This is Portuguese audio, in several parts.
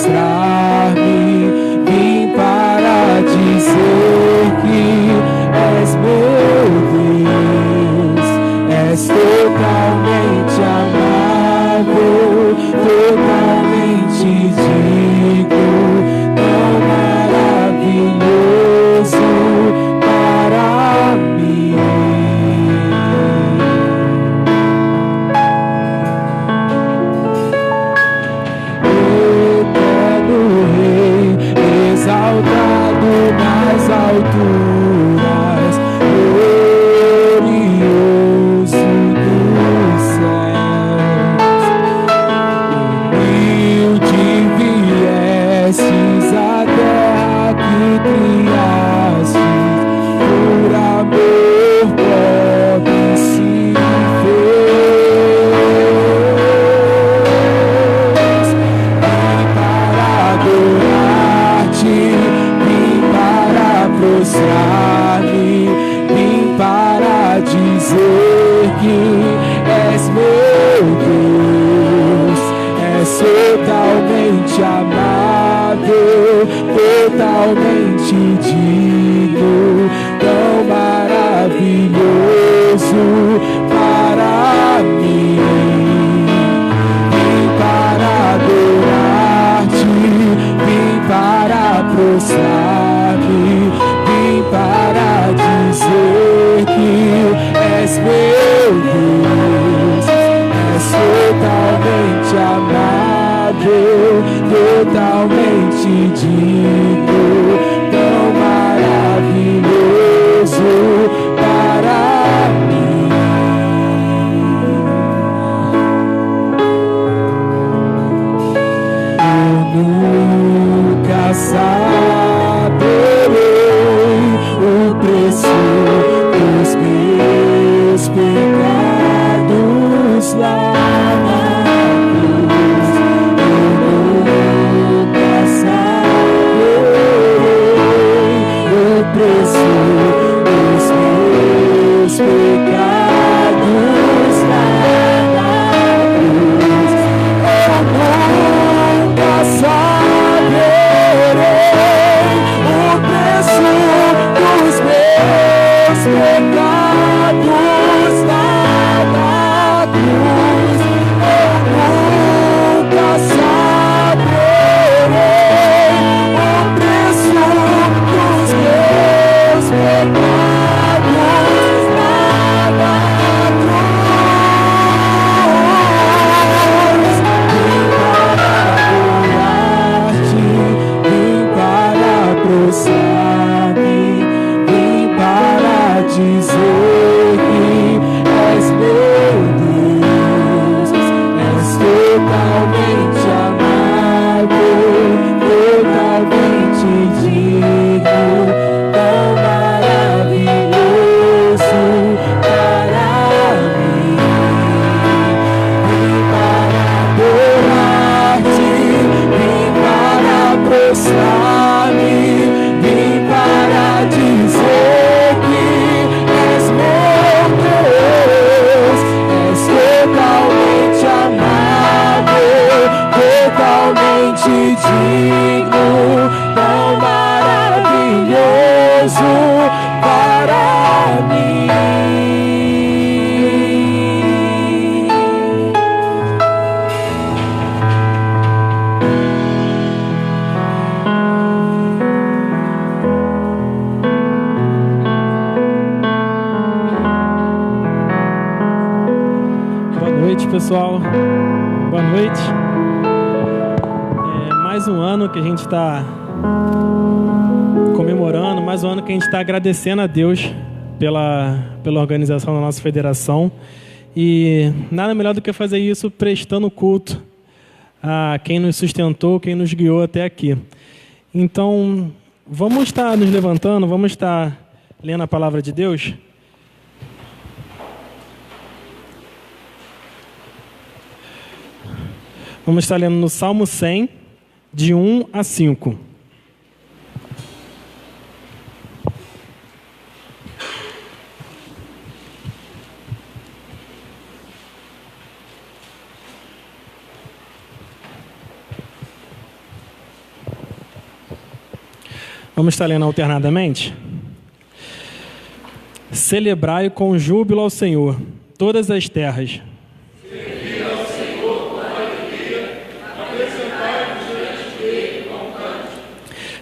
prostrar-me, vim para dizer que és meu Deus, és totalmente amável, totalmente digno, tão maravilhoso para mim. Eterno Rei, exaltado nas alturas, glorioso dos céus, humilde viestes à terra que criastes, por amor pobre se fez. Vim para adorar-te, vim para prostrar-me, vim para dizer que és meu Deus, és totalmente amável, totalmente digno, tão maravilhoso para mim. Vim para adorar-te, vim para prostrar-me, vim para dizer que és meu Deus, és totalmente amável, totalmente digno, tão maravilhoso para mim. Eu nunca saberei o preço dos meus pecados lá na cruz. Eu nunca saberei o preço dos meus pecados lá na cruz. Eu nunca saberei o preço dos meus pecados lá na cruz. Eu nunca saberei o preço dos meus pecados lá na cruz. Vim para adorar-te, vim para prostrar-me, vim para dizer que és meu Deus, és totalmente amável, totalmente digno, tão maravilhoso para mim. Vim para adorar-te, vim para prostrar-me, vim para dizer que és meu Deus, és totalmente amável, totalmente digno, tão maravilhoso para mim. Boa noite, pessoal. Boa noite. Mais um ano que a gente está comemorando, mais um ano que a gente está agradecendo a Deus pela organização da nossa federação. E nada melhor do que fazer isso prestando culto a quem nos sustentou, quem nos guiou até aqui. Então, vamos estar nos levantando, vamos estar lendo a palavra de Deus. Vamos estar lendo no Salmo 100, de 1 a 5. Vamos estar lendo alternadamente? Celebrai com júbilo ao Senhor todas as terras. Servir ao Senhor com alegria, apresentai-vos diante dele com canto.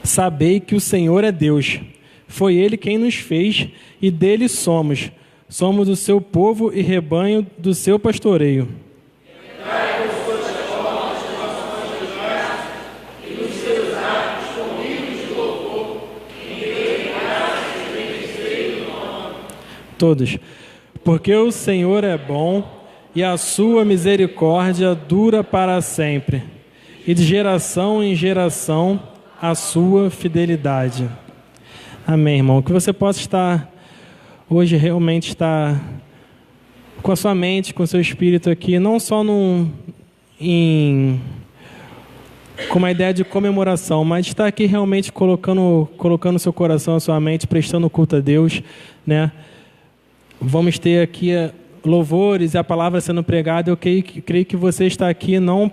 Sabei que o Senhor é Deus. Foi Ele quem nos fez e dele somos. Somos o seu povo e rebanho do seu pastoreio. Entrai com suas formas de ações de graça e nos seus atos com hinos de louvor. Em dele graças e bendizei o nome. Todos. Porque o Senhor é bom e a sua misericórdia dura para sempre. E de geração em geração a sua fidelidade. Amém, irmão. Que você possa estar hoje realmente estar com a sua mente, com o seu espírito aqui, não só com uma ideia de comemoração, mas estar aqui realmente colocando seu coração, a sua mente, prestando culto a Deus, né? Vamos ter aqui louvores e a palavra sendo pregada. Eu creio que você está aqui não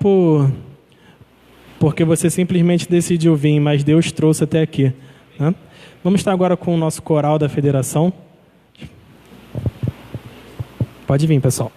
porque você simplesmente decidiu vir, mas Deus trouxe até aqui, né? Vamos estar agora com o nosso coral da federação. Pode vir, pessoal.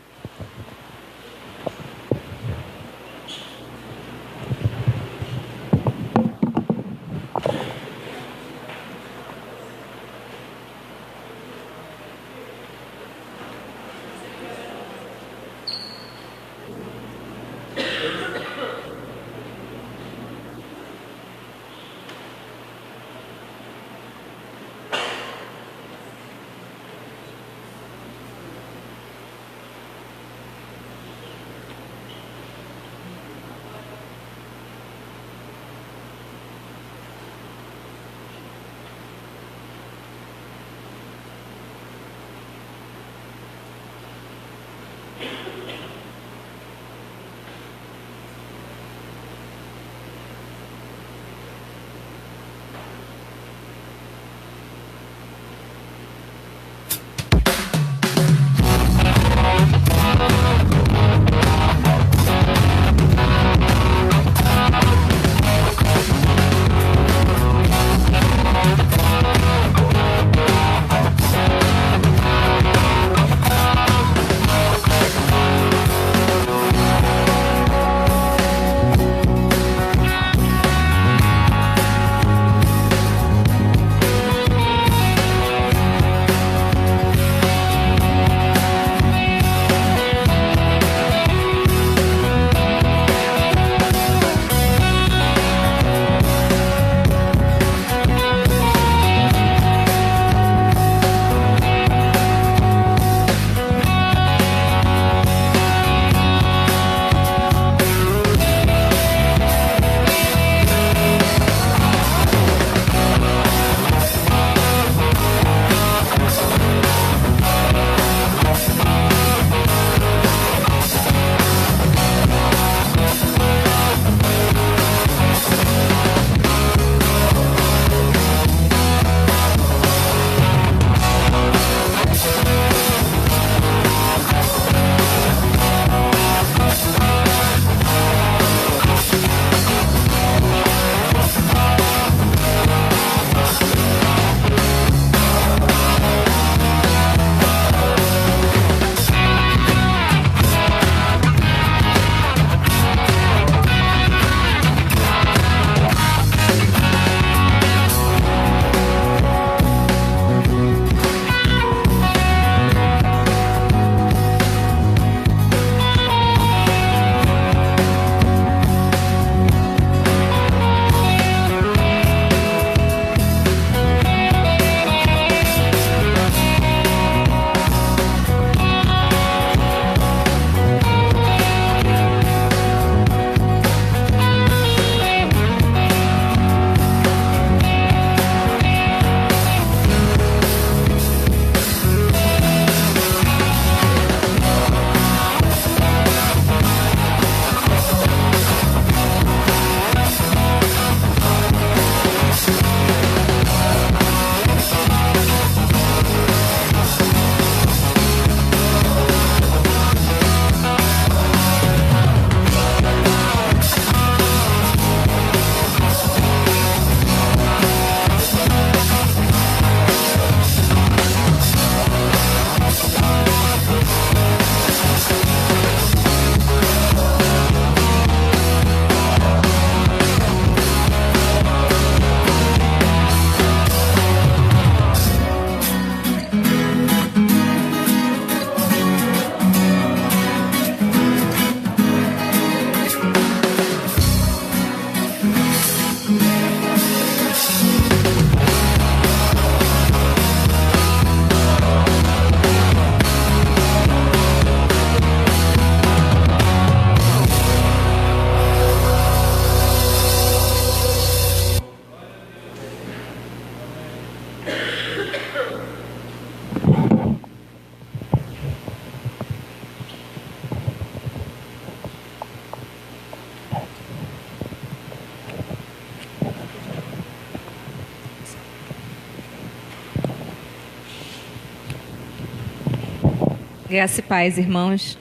Graça e paz, irmãos.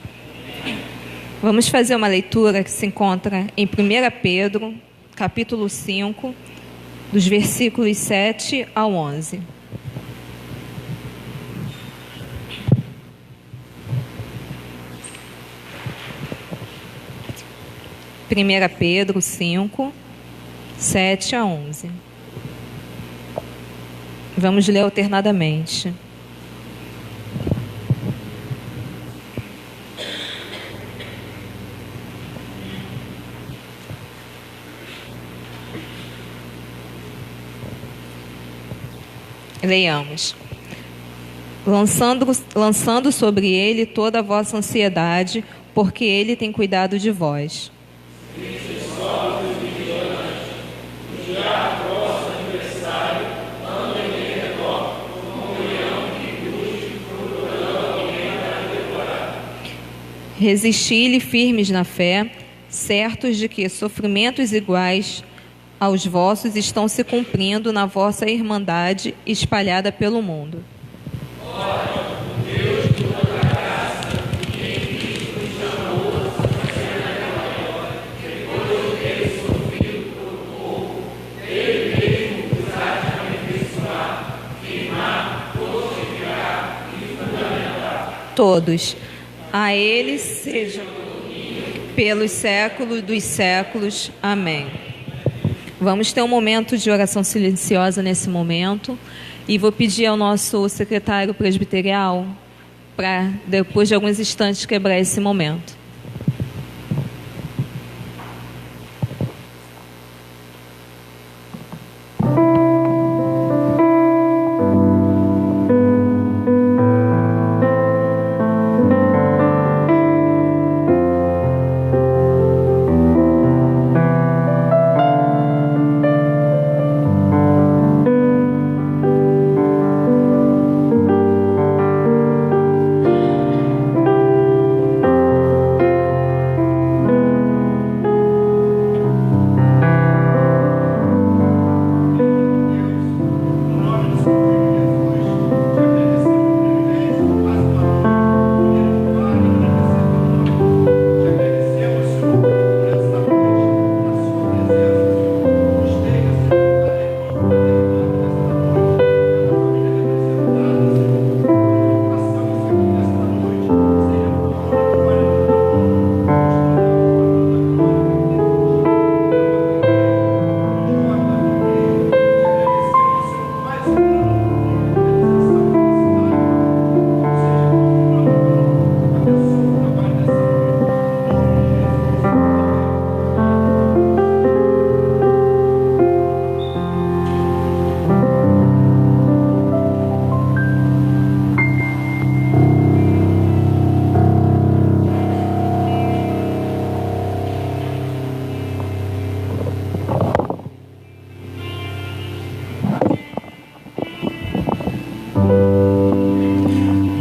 Vamos fazer uma leitura que se encontra em 1 Pedro, capítulo 5, dos versículos 7 ao 11. Primeira Pedro 5, 7 a 11. Vamos ler alternadamente. Leiamos. Lançando sobre ele toda a vossa ansiedade, porque ele tem cuidado de vós. Resisti-lhe firmes na fé, certos de que sofrimentos iguais aos vossos estão se cumprindo na vossa irmandade espalhada pelo mundo. Todos. A ele seja pelos séculos dos séculos. Amém. Vamos ter um momento de oração silenciosa nesse momento. E vou pedir ao nosso secretário presbiterial para, depois de alguns instantes, quebrar esse momento.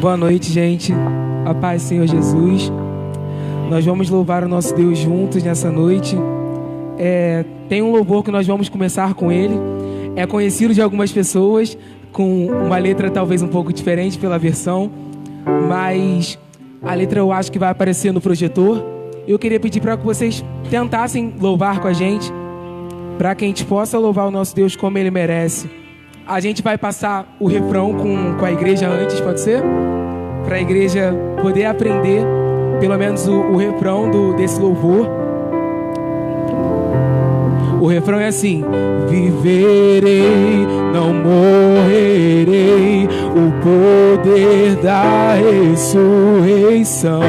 Boa noite, gente. A paz, Senhor Jesus. Nós vamos louvar o nosso Deus juntos nessa noite. Tem um louvor que nós vamos começar com ele. É conhecido de algumas pessoas, com uma letra talvez um pouco diferente pela versão, mas a letra eu acho que vai aparecer no projetor. Eu queria pedir para que vocês tentassem louvar com a gente, para que a gente possa louvar o nosso Deus como ele merece. A gente vai passar o refrão com a igreja antes, pode ser? Para a igreja poder aprender pelo menos o refrão desse louvor. O refrão é assim: viverei, não morrerei, o poder da ressurreição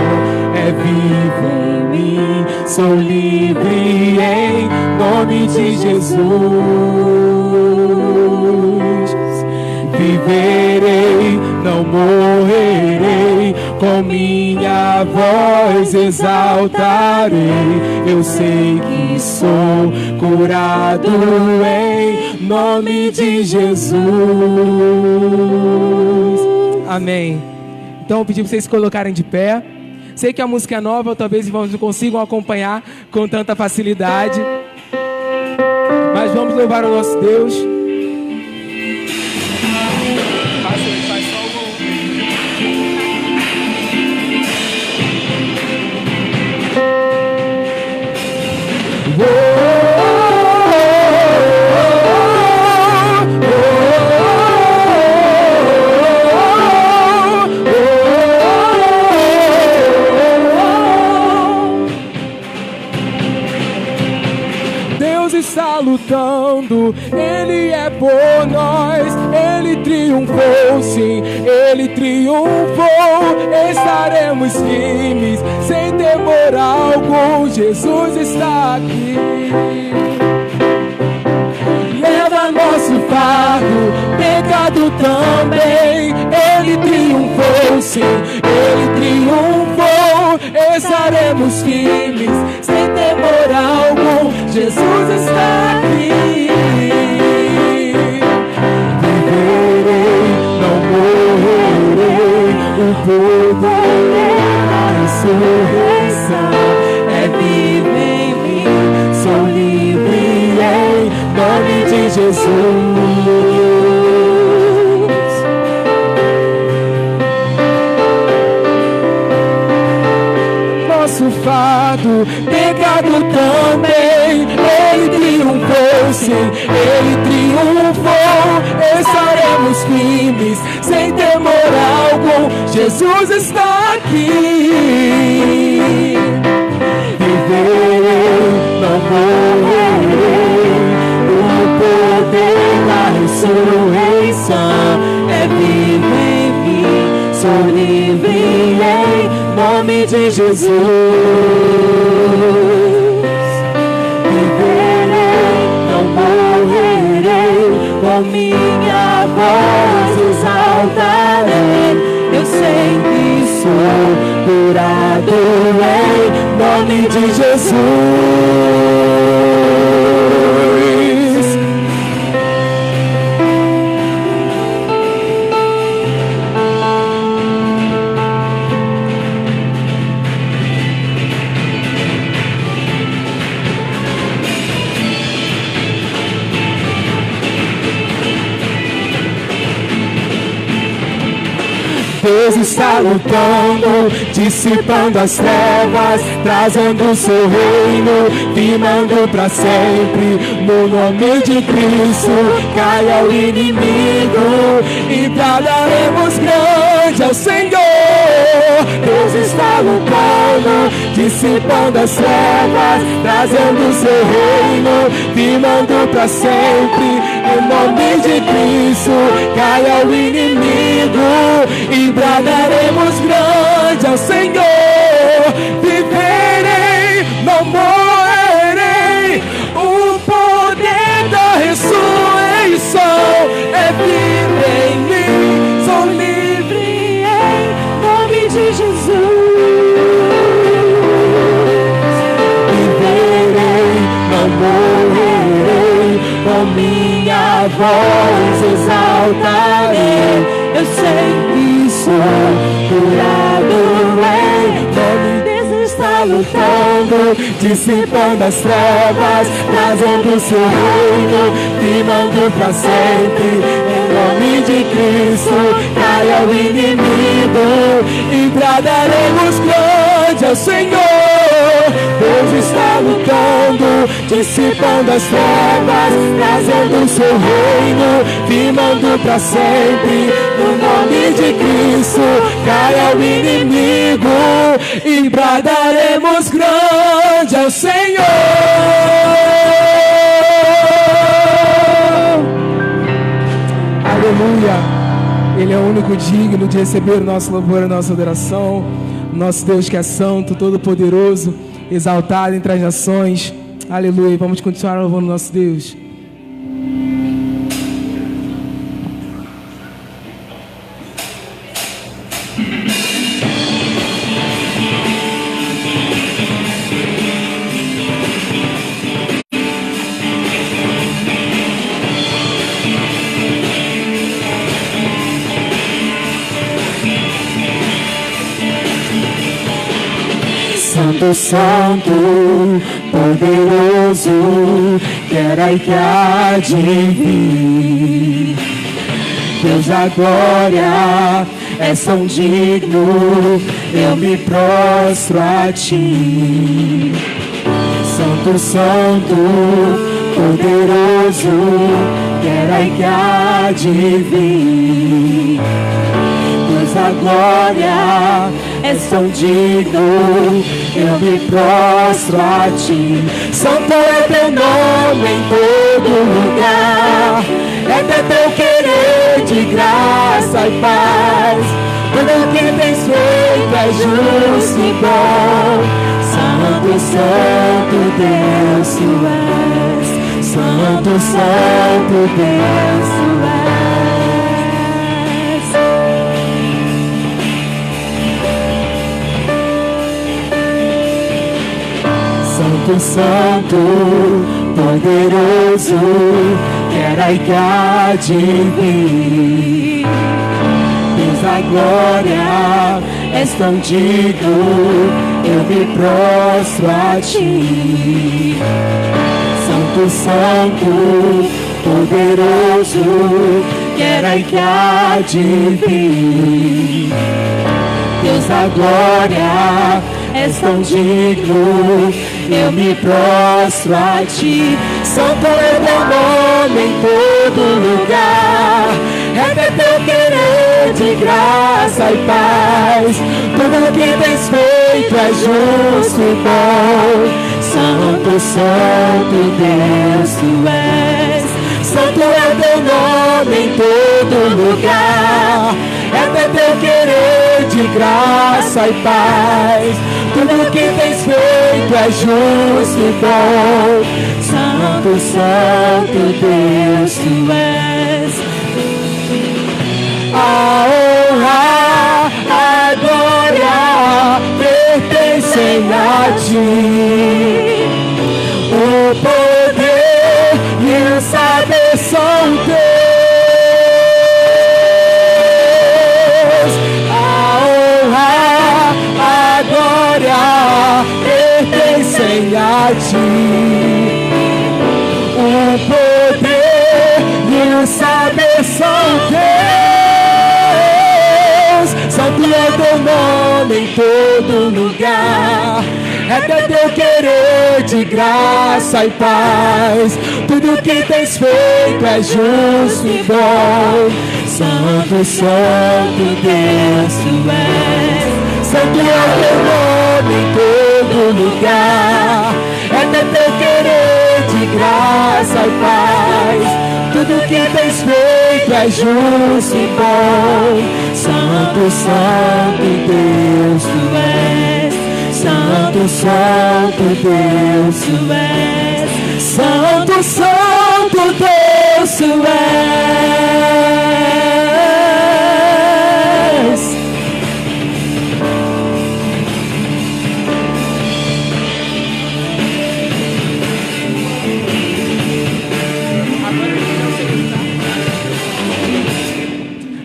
é vivo em mim, sou livre em nome de Jesus. Viverei, não morrerei, com minha voz exaltarei. Eu sei que sou curado em nome de Jesus. Amém. Então eu pedi para vocês se colocarem de pé. Sei que a música é nova, talvez irmãos não consigam acompanhar com tanta facilidade, mas vamos louvar o nosso Deus. lutando, Ele é por nós. Ele triunfou, sim, Ele triunfou. Estaremos firmes, sem temor algum. Jesus está aqui. Leva nosso fardo, pecado também. Ele triunfou, sim, Ele triunfou. Estaremos firmes, sem temor algum. Jesus está aqui. Viverei, não morrerei. O poder da ressurreição é vivo em mim. Sou livre em nome de Jesus. Nosso fardo, pecado também. Ele triunfou, sim, Ele triunfou. Estaremos firmes, sem temor algum. Jesus está aqui. Viverei, não morrerei. O poder da ressurreição é vivo em mim. Sou livre em nome de Jesus. Viverei, não morrerei. Com minha voz exaltarei. Eu sei que sou curado em nome de Jesus. Deus está lutando, dissipando as trevas, trazendo o seu reino, firmando para sempre. No nome de Cristo, caia o inimigo e daremos grande ao Senhor. Deus está lutando, dissipando as trevas, trazendo o seu reino, firmando para sempre. No nome de Cristo, caia o inimigo e bradaremos grande ao Senhor. Viverei, não morrerei. O poder da ressurreição é vivo em mim. Sou livre em nome de Jesus. Viverei, não morrerei. Com minha voz exaltarei. Eu sei que sou curado em nome. Deus está lutando, dissipando as trevas, trazendo o seu reino, firmando para sempre. Em nome de Cristo, caia o inimigo e bradaremos grande ao Senhor. Deus está lutando, dissipando as trevas, trazendo o seu reino, firmando para sempre. No nome de Cristo, caia o inimigo e bradaremos grande ao Senhor. Aleluia. Ele é o único digno de receber o nosso louvor, a nossa adoração. Nosso Deus que é santo, todo poderoso, exaltado entre as nações. Aleluia. Vamos continuar louvando nosso Deus. Santo, Santo, poderoso, que era e que há de vir. Deus da glória, és tão digno, eu me prostro a ti. Santo, Santo, poderoso, que era e que há de vir. Deus da glória, és tão digno, eu me prostro a ti. Santo é teu nome em todo lugar, é teu querer de graça e paz. Tudo que tens feito é justo e bom. Santo, Santo Deus tu és, Santo, Santo Deus tu és. Santo, Santo, poderoso, quero há de vir. Deus da glória, és tão digno, eu me prostro a ti. Santo, Santo, poderoso, quero há de vir. Deus da glória, és tão digno, eu me prostro a ti. Santo é teu nome em todo lugar, é teu querer de graça e paz. Tudo que tens feito é justo e bom. Santo, Santo Deus tu és. Santo é teu nome em todo lugar, é teu querer de graça e paz. Tudo que tens feito é justo e bom. Santo, Santo Deus tu és. A honra, a glória pertencem a ti. O poder e o saber são teus. A honra, a glória pertencem a ti. O poder e o saber são teus. Santo é teu nome em todo lugar, é teu querer de graça e paz. Tudo que tens feito é justo e bom. Santo, Santo Deus tu és. Santo é teu nome em todo lugar, é teu querer de graça e paz. Tudo que tens feito é justo e bom. Santo, Santo Deus tu és. Santo, Santo Deus tu és. Santo, Santo Deus tu és.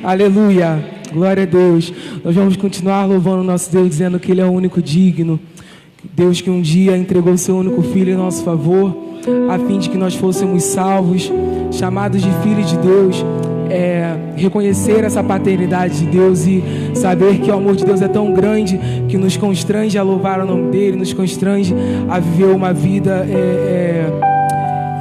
Aleluia, glória a Deus. Nós vamos continuar louvando o nosso Deus, dizendo que Ele é o único digno. Deus que um dia entregou o seu único Filho em nosso favor, a fim de que nós fôssemos salvos, chamados de filhos de Deus. Reconhecer essa paternidade de Deus e saber que o amor de Deus é tão grande que nos constrange a louvar o nome dEle, nos constrange a viver uma vida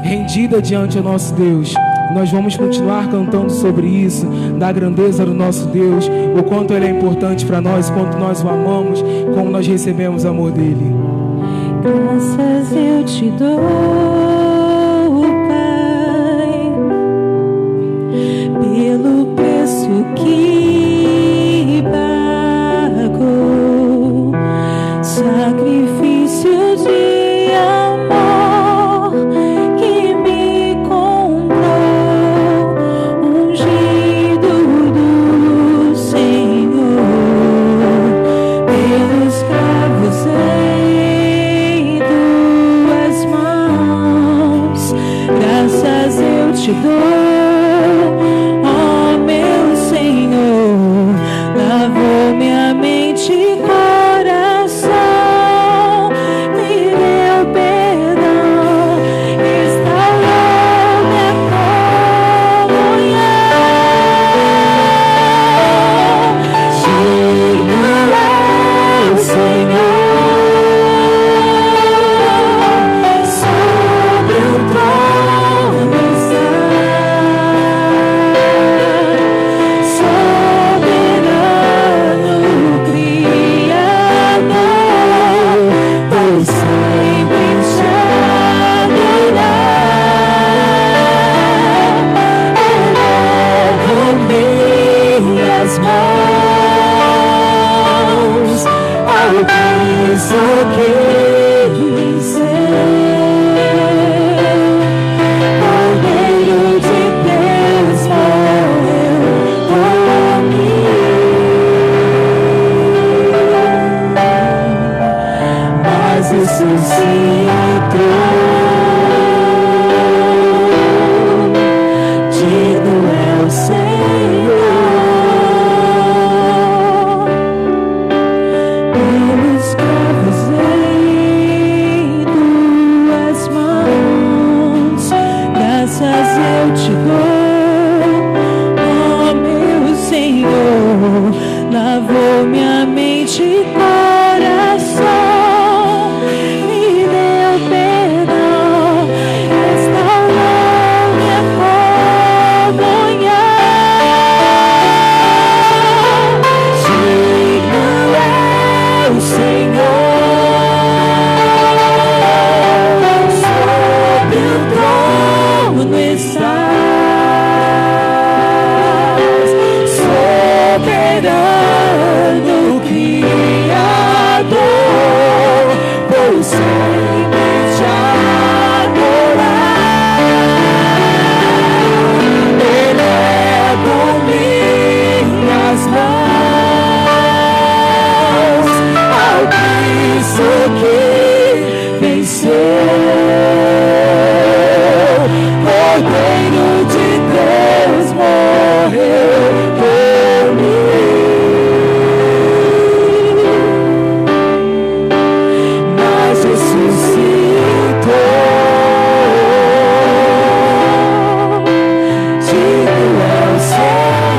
rendida diante do nosso Deus. Nós vamos continuar cantando sobre isso, da grandeza do nosso Deus, o quanto Ele é importante para nós, quanto nós o amamos, como nós recebemos o amor dEle. Graças eu te dou, Pai, pelo preço que pagou, sacrifício de amor que me comprou, ungido do Senhor, pelos cravos em tuas mãos. Graças eu te dou, ó meu Senhor, lavou minha mente e coração, me deu perdão, instaurou minha comunhão. Digno é o Senhor, sobre o trono está. isso que Cordeiro de Deus morreu por mim, mas ressuscitou. Digno é o Senhor. Eu te dou, ó meu Senhor, lavou minha mente e coração, me deu perdão, restaurou minha comunhão. Digno é o Senhor, sobre o trono estás, soberano Criador, por sempre te adorar. Elevo minhas mãos ao Cristo que venceu. Cordeiro de Deus morreu por mim, mas ressuscitou. Digno é o Senhor,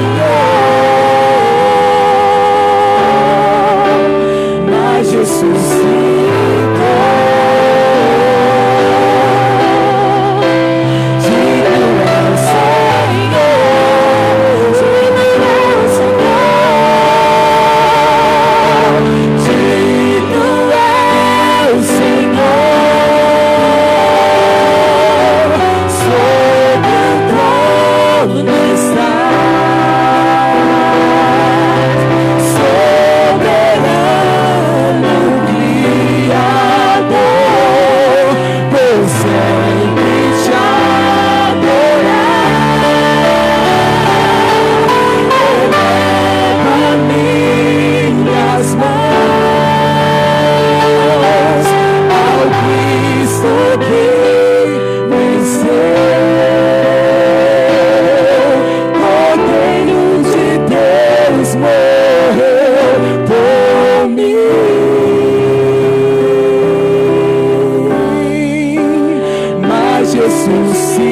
mas ressuscitou.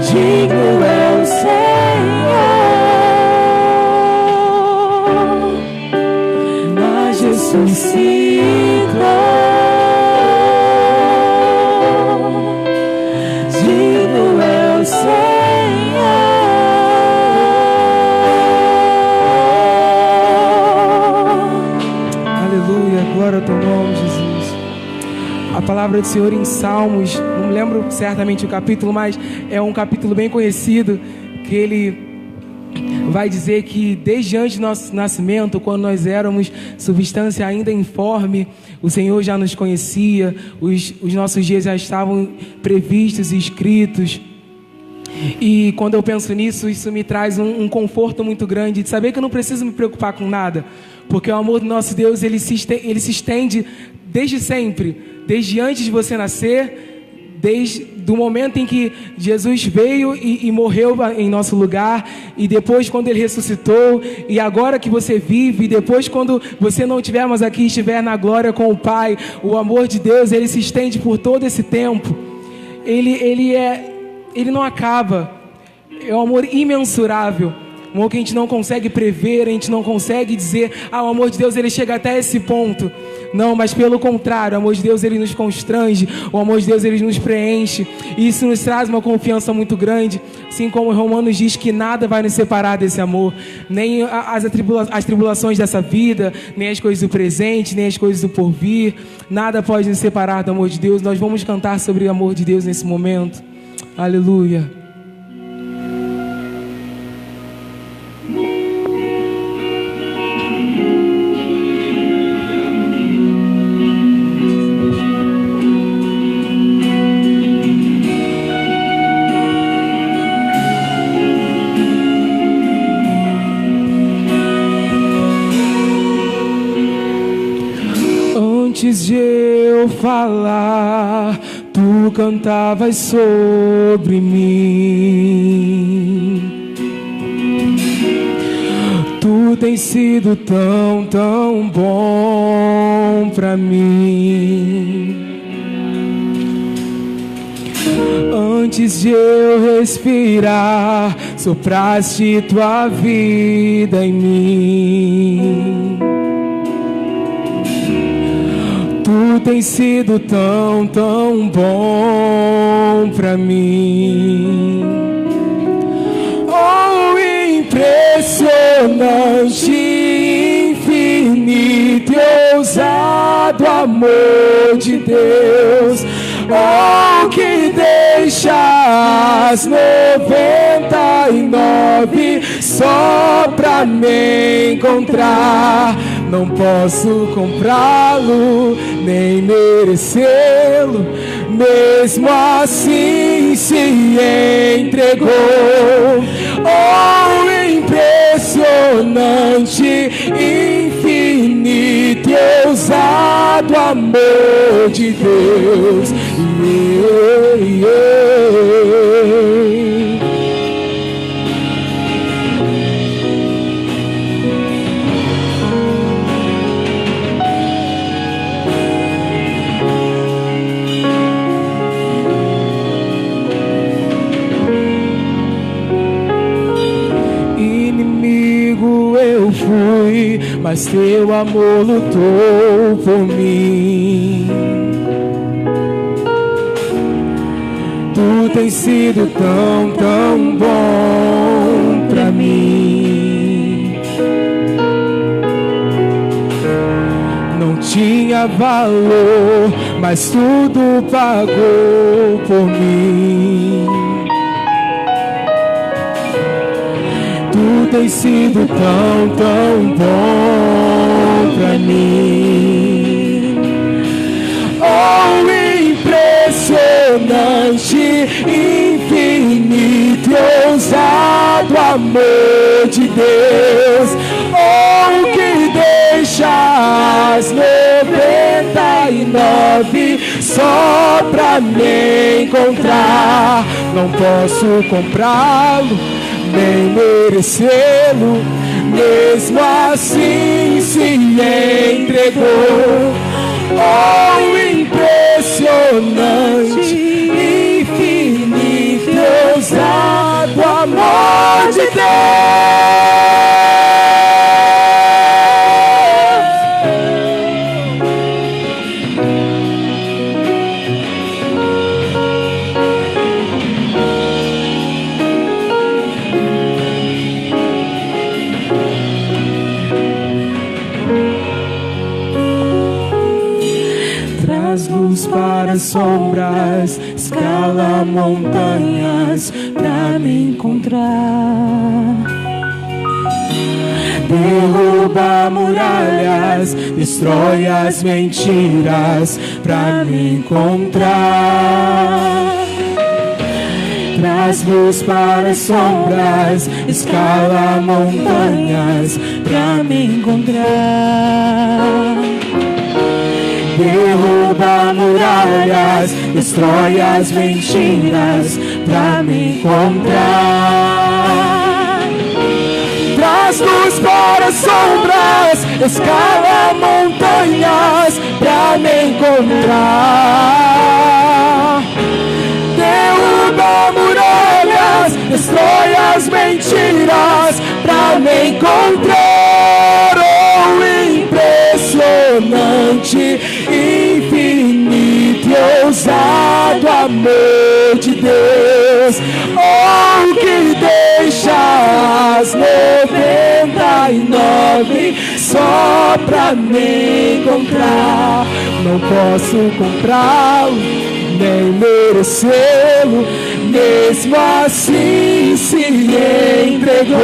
Digno é o Senhor, mas ressuscitou. Digno é o Senhor. Aleluia, glória ao teu nome, Jesus. A palavra do Senhor em Salmos, não me lembro certamente o capítulo, mas é um capítulo bem conhecido, que ele vai dizer que desde antes do nosso nascimento, quando nós éramos substância ainda informe, o Senhor já nos conhecia, os nossos dias já estavam previstos e escritos. E quando eu penso nisso, isso me traz um conforto muito grande de saber que eu não preciso me preocupar com nada, porque o amor do nosso Deus ele se estende desde sempre, desde antes de você nascer, desde o momento em que Jesus veio e morreu em nosso lugar, e depois quando Ele ressuscitou, e agora que você vive, e depois quando você não estiver mais aqui, estiver na glória com o Pai, o amor de Deus, Ele se estende por todo esse tempo. Ele não acaba, é um amor imensurável, um amor que a gente não consegue prever, a gente não consegue dizer, o amor de Deus ele chega até esse ponto. Não, mas pelo contrário, o amor de Deus ele nos constrange, o amor de Deus ele nos preenche, e isso nos traz uma confiança muito grande, assim como Romanos diz que nada vai nos separar desse amor, nem as tribulações dessa vida, nem as coisas do presente, nem as coisas do porvir, nada pode nos separar do amor de Deus. Nós vamos cantar sobre o amor de Deus nesse momento. Aleluia. eu falar, tu cantavas sobre mim. Tu tens sido tão, tão bom pra mim. Antes de eu respirar, sopraste tua vida em mim. Tu tens sido tão, tão bom pra mim. Oh, impressionante, infinito e ousado amor de Deus. Oh, que deixa as 99 só pra me encontrar. Não posso comprá-lo, nem merecê-lo, mesmo assim se entregou. Oh, impressionante, infinito e ousado amor de Deus. Inimigo eu fui, mas teu amor lutou por mim. Tu tens sido tão, tão bom pra mim. Não tinha valor, mas tudo pagou por mim. Tu tens sido tão, tão bom pra mim. Oh, impressionante, infinito e ousado amor de Deus. Oh, que deixa as 99 só pra me encontrar. Não posso comprá-lo, nem merecê-lo, mesmo assim se entregou. Oh, impressionante, infinito e ousado amor de Deus. Traz luz para as sombras, escala montanhas pra me encontrar. Derruba muralhas, destrói as mentiras pra me encontrar. Traz luz para as sombras, escala montanhas pra me encontrar. Derruba muralhas, destrói as mentiras pra me encontrar. Traz luz para as sombras, escala montanhas pra me encontrar. Derruba muralhas, destrói as mentiras pra me encontrar. Oh, impressionante, infinito e ousado amor de Deus. Oh, que deixa as 99 só pra me encontrar. Não posso comprá-lo, nem merecê-lo, mesmo assim se entregou.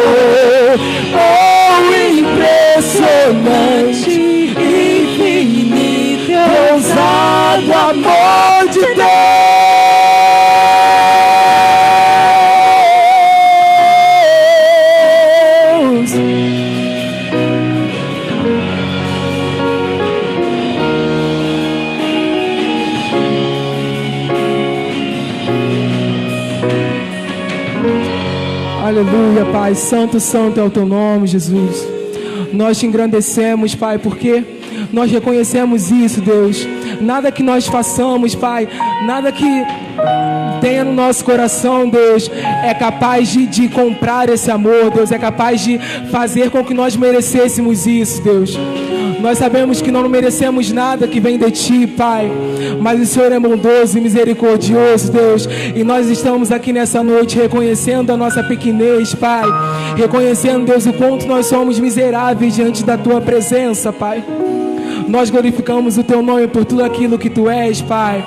Oh, impressionante, infinito e ousado amor de Deus. Aleluia, Pai. Santo, santo é o teu nome, Jesus. Nós te engrandecemos, Pai, porque nós reconhecemos isso, Deus. Nada que nós façamos, Pai, nada que tenha no nosso coração, Deus, é capaz de comprar esse amor, Deus. É capaz de fazer com que nós merecêssemos isso, Deus. Nós sabemos que não merecemos nada que vem de Ti, Pai, mas o Senhor é bondoso e misericordioso, Deus. E nós estamos aqui nessa noite reconhecendo a nossa pequenez, Pai. Reconhecendo, Deus, o quanto nós somos miseráveis diante da Tua presença, Pai. Nós glorificamos o Teu nome por tudo aquilo que Tu és, Pai.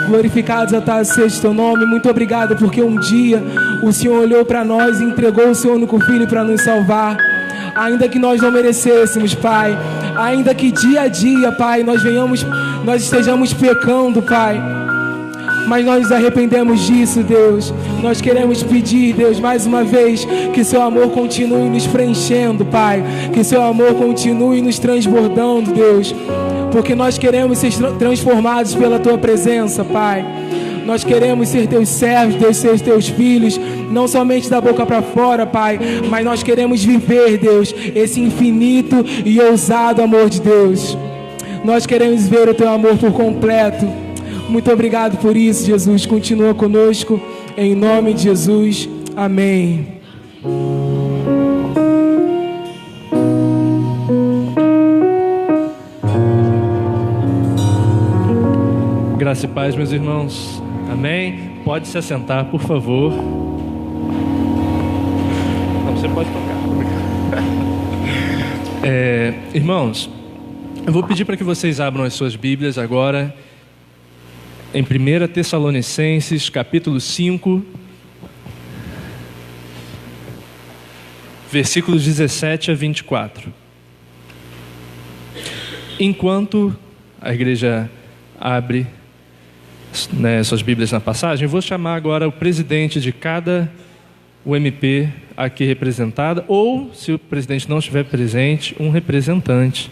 Glorificado seja o Teu nome. Muito obrigado porque um dia o Senhor olhou para nós e entregou o Seu único Filho para nos salvar. Ainda que nós não merecêssemos, Pai, ainda que dia a dia, Pai, nós estejamos pecando, Pai, mas nós nos arrependemos disso, Deus. Nós queremos pedir, Deus, mais uma vez, que Seu amor continue nos preenchendo, Pai, que Seu amor continue nos transbordando, Deus, porque nós queremos ser transformados pela Tua presença, Pai. Nós queremos ser Teus servos, Deus, ser Teus filhos, não somente da boca para fora, Pai, mas nós queremos viver, Deus, esse infinito e ousado amor de Deus. Nós queremos ver o Teu amor por completo. Muito obrigado por isso, Jesus. Continua conosco, em nome de Jesus. Amém. Graça e paz, meus irmãos. Amém? Pode se assentar, por favor. Não, você pode tocar. Irmãos, eu vou pedir para que vocês abram as suas Bíblias agora em 1 Tessalonicenses, capítulo 5, versículos 17 a 24. Enquanto a igreja abre suas Bíblias na passagem, eu vou chamar agora o presidente de cada UMP aqui representada, ou, se o presidente não estiver presente, um representante,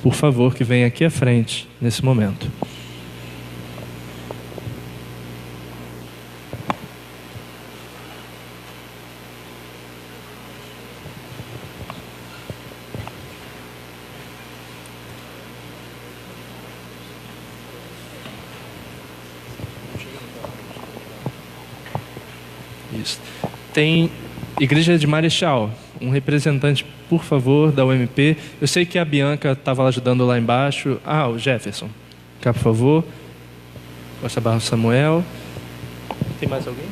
por favor, que venha aqui à frente nesse momento. Isso. Tem Igreja de Marechal, um representante, por favor, da UMP. Eu sei que a Bianca estava ajudando lá embaixo. O Jefferson. Cá, por favor. Costa Barros Samuel. Tem mais alguém?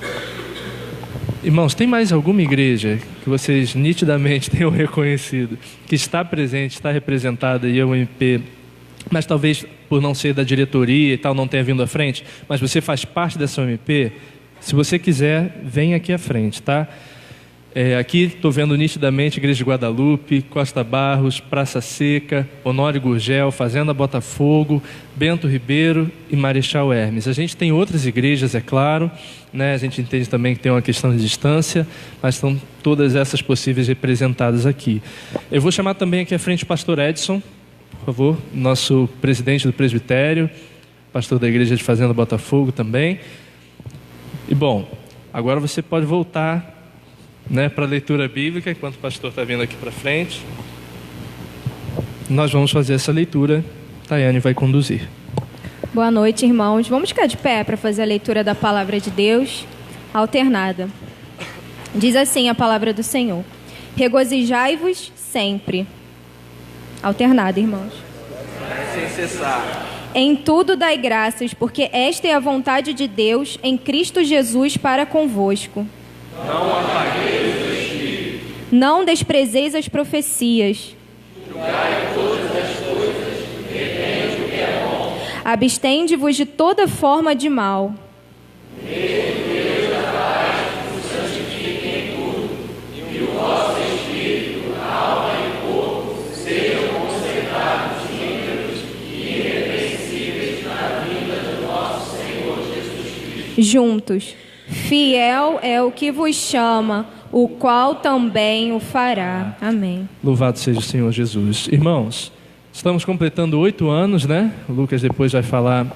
Irmãos, tem mais alguma igreja que vocês nitidamente tenham reconhecido, que está presente, está representada e a UMP, mas talvez por não ser da diretoria e tal, não tenha vindo à frente, mas você faz parte dessa UMP? Se você quiser, vem aqui à frente, tá? Aqui estou vendo nitidamente Igreja de Guadalupe, Costa Barros, Praça Seca, Honório Gurgel, Fazenda Botafogo, Bento Ribeiro e Marechal Hermes. A gente tem outras igrejas, é claro, né? A gente entende também que tem uma questão de distância, mas estão todas essas possíveis representadas aqui. Eu vou chamar também aqui à frente o pastor Edson, por favor, nosso presidente do presbitério, pastor da Igreja de Fazenda Botafogo também. E bom, agora você pode voltar, né, para a leitura bíblica, enquanto o pastor está vindo aqui para frente. Nós vamos fazer essa leitura. Tayane vai conduzir. Boa noite, irmãos. Vamos ficar de pé para fazer a leitura da palavra de Deus, alternada. Diz assim a palavra do Senhor: regozijai-vos sempre. Alternada, irmãos. Sem cessar. Em tudo dai graças, porque esta é a vontade de Deus em Cristo Jesus para convosco. Não apagueis o espírito. Não desprezeis as profecias. Julgai todas as coisas, retende o que é bom. Abstende-vos de toda forma de mal. Mesmo Deus da paz vos santifique em tudo, e o vosso espírito, alma e corpo sejam conservados íntegros e irrepreensíveis na vinda do nosso Senhor Jesus Cristo. Juntos. Fiel é o que vos chama, o qual também o fará. Amém. Louvado seja o Senhor Jesus. Irmãos, estamos completando 8 anos, né? O Lucas depois vai falar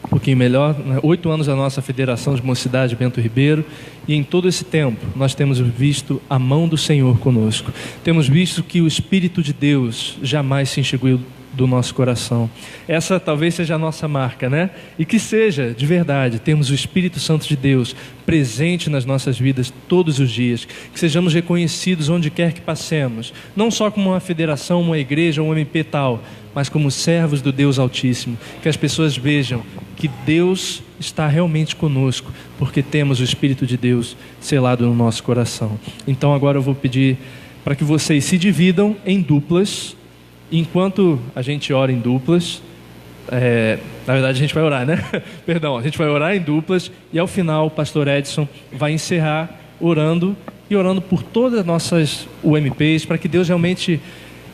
um pouquinho melhor, né? 8 anos da nossa Federação de Mocidade Bento Ribeiro, e em todo esse tempo nós temos visto a mão do Senhor conosco. Temos visto que o Espírito de Deus jamais se enxuгou do nosso coração. Essa talvez seja a nossa marca, né? E que seja, de verdade, temos o Espírito Santo de Deus presente nas nossas vidas todos os dias, que sejamos reconhecidos onde quer que passemos, não só como uma federação, uma igreja, um MP tal, mas como servos do Deus Altíssimo, que as pessoas vejam que Deus está realmente conosco, porque temos o Espírito de Deus selado no nosso coração. Então agora eu vou pedir para que vocês se dividam em duplas. Enquanto a gente ora em duplas, na verdade a gente vai orar, né? Perdão, a gente vai orar em duplas e ao final o pastor Edson vai encerrar orando e orando por todas as nossas UMPs, para que Deus realmente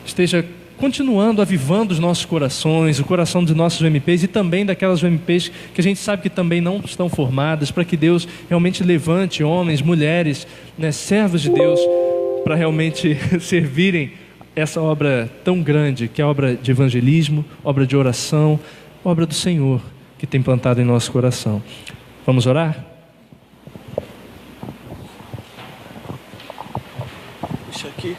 esteja continuando avivando os nossos corações, o coração dos nossos UMPs e também daquelas UMPs que a gente sabe que também não estão formadas, para que Deus realmente levante homens, mulheres, né, servos de Deus, para realmente servirem essa obra tão grande, que é a obra de evangelismo, obra de oração, obra do Senhor, que tem plantado em nosso coração. Vamos orar? Isso aqui.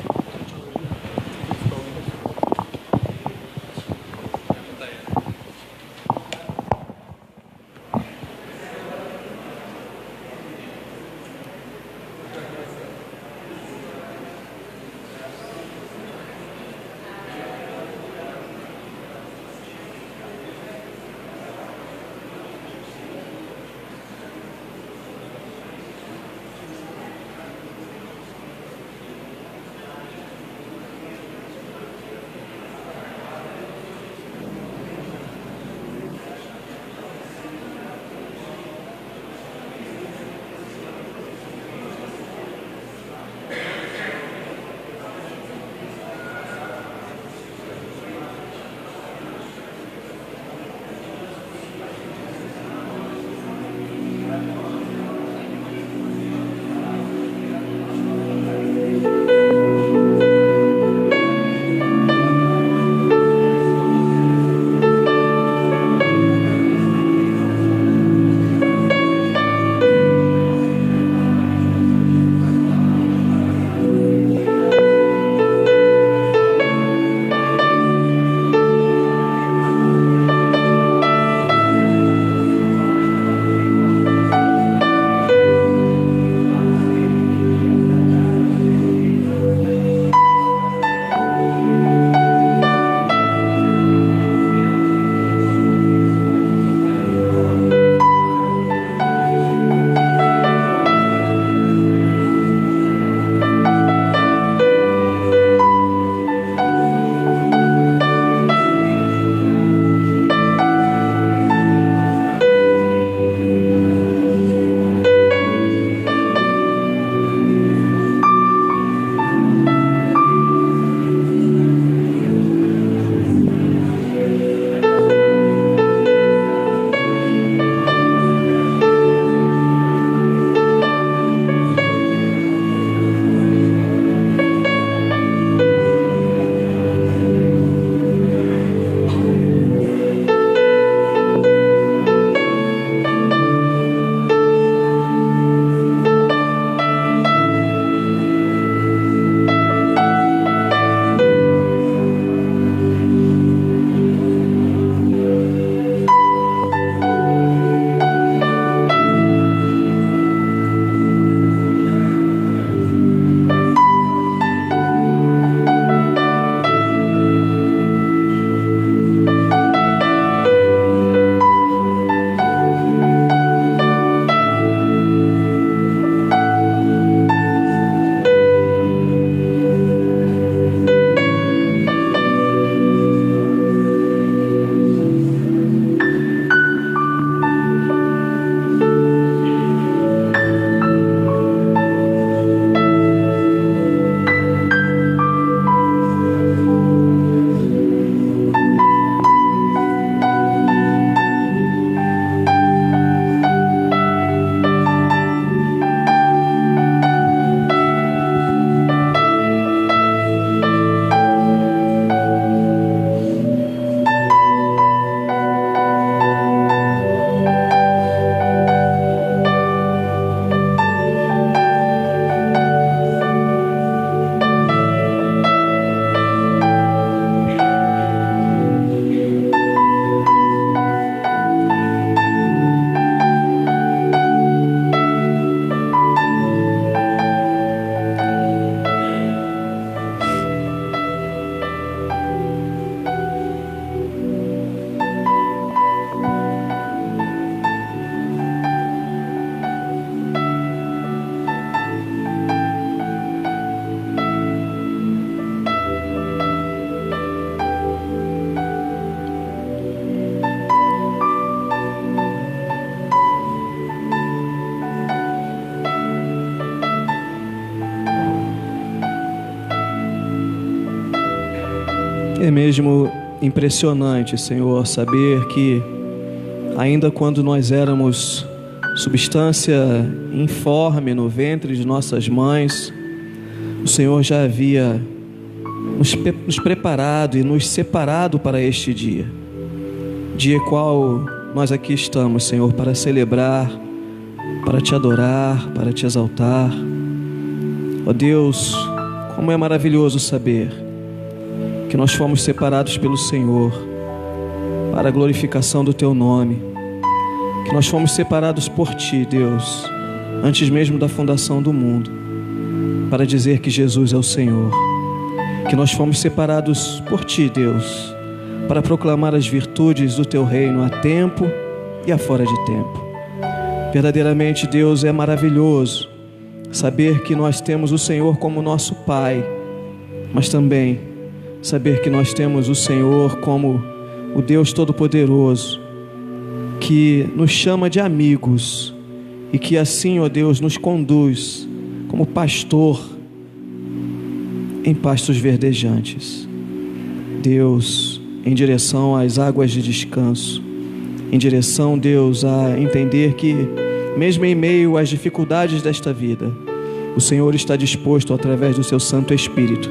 É mesmo impressionante, Senhor, saber que ainda quando nós éramos substância informe no ventre de nossas mães, o Senhor já havia nos preparado e nos separado para este dia qual nós aqui estamos, Senhor, para celebrar, para te adorar, para te exaltar. Ó Deus, como é maravilhoso saber que nós fomos separados pelo Senhor para a glorificação do teu nome, que nós fomos separados por ti, Deus, antes mesmo da fundação do mundo, para dizer que Jesus é o Senhor, que nós fomos separados por ti, Deus, para proclamar as virtudes do teu reino a tempo e a fora de tempo. Verdadeiramente, Deus, é maravilhoso saber que nós temos o Senhor como nosso Pai, mas também saber que nós temos o Senhor como o Deus Todo-Poderoso, que nos chama de amigos e que assim, ó Deus, nos conduz como pastor em pastos verdejantes. Deus, em direção às águas de descanso, em direção, Deus, a entender que mesmo em meio às dificuldades desta vida, o Senhor está disposto, através do seu Santo Espírito,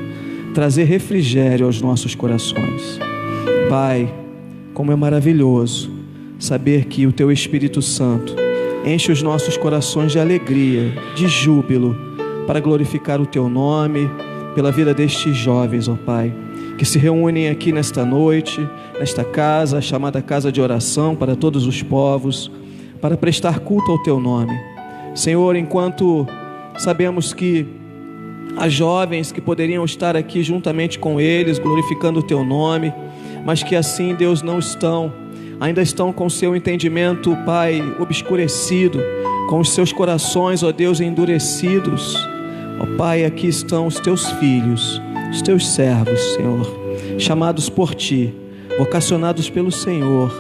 trazer refrigério aos nossos corações. Pai, como é maravilhoso saber que o teu Espírito Santo enche os nossos corações de alegria, de júbilo, para glorificar o teu nome, pela vida destes jovens, ó Pai, que se reúnem aqui nesta noite, nesta casa, chamada casa de oração para todos os povos, para prestar culto ao teu nome. Senhor, enquanto sabemos que há jovens que poderiam estar aqui juntamente com eles, glorificando o teu nome, mas que assim, Deus, não estão, ainda estão com o seu entendimento, Pai, obscurecido, com os seus corações, ó Deus, endurecidos. Ó Pai, aqui estão os teus filhos, os teus servos, Senhor, chamados por ti, vocacionados pelo Senhor,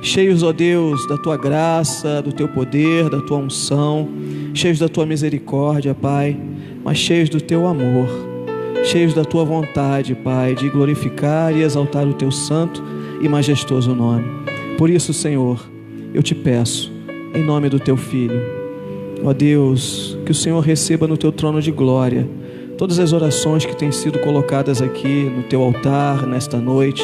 cheios, ó Deus, da tua graça, do teu poder, da tua unção, cheios da tua misericórdia, Pai, mas cheios do teu amor, cheios da tua vontade, Pai, de glorificar e exaltar o teu santo e majestoso nome. Por isso, Senhor, eu te peço, em nome do teu Filho, ó Deus, que o Senhor receba no teu trono de glória todas as orações que têm sido colocadas aqui no teu altar nesta noite,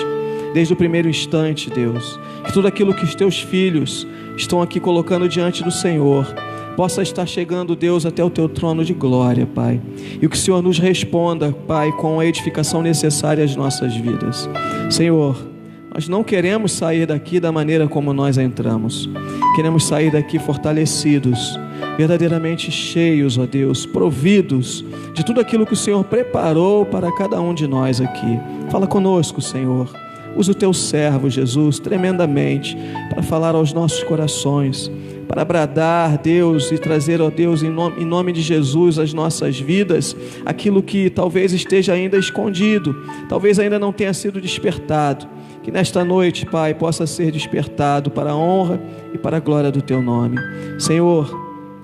desde o primeiro instante, Deus, que tudo aquilo que os teus filhos estão aqui colocando diante do Senhor possa estar chegando, Deus, até o teu trono de glória, Pai, e que o Senhor nos responda, Pai, com a edificação necessária às nossas vidas. Senhor, nós não queremos sair daqui da maneira como nós entramos, queremos sair daqui fortalecidos, verdadeiramente cheios, ó Deus, providos de tudo aquilo que o Senhor preparou para cada um de nós aqui. Fala conosco, Senhor. Usa o teu servo, Jesus, tremendamente, para falar aos nossos corações, para bradar, Deus, e trazer, ó Deus, em nome de Jesus, às nossas vidas, aquilo que talvez esteja ainda escondido, talvez ainda não tenha sido despertado. Que nesta noite, Pai, possa ser despertado para a honra e para a glória do teu nome. Senhor,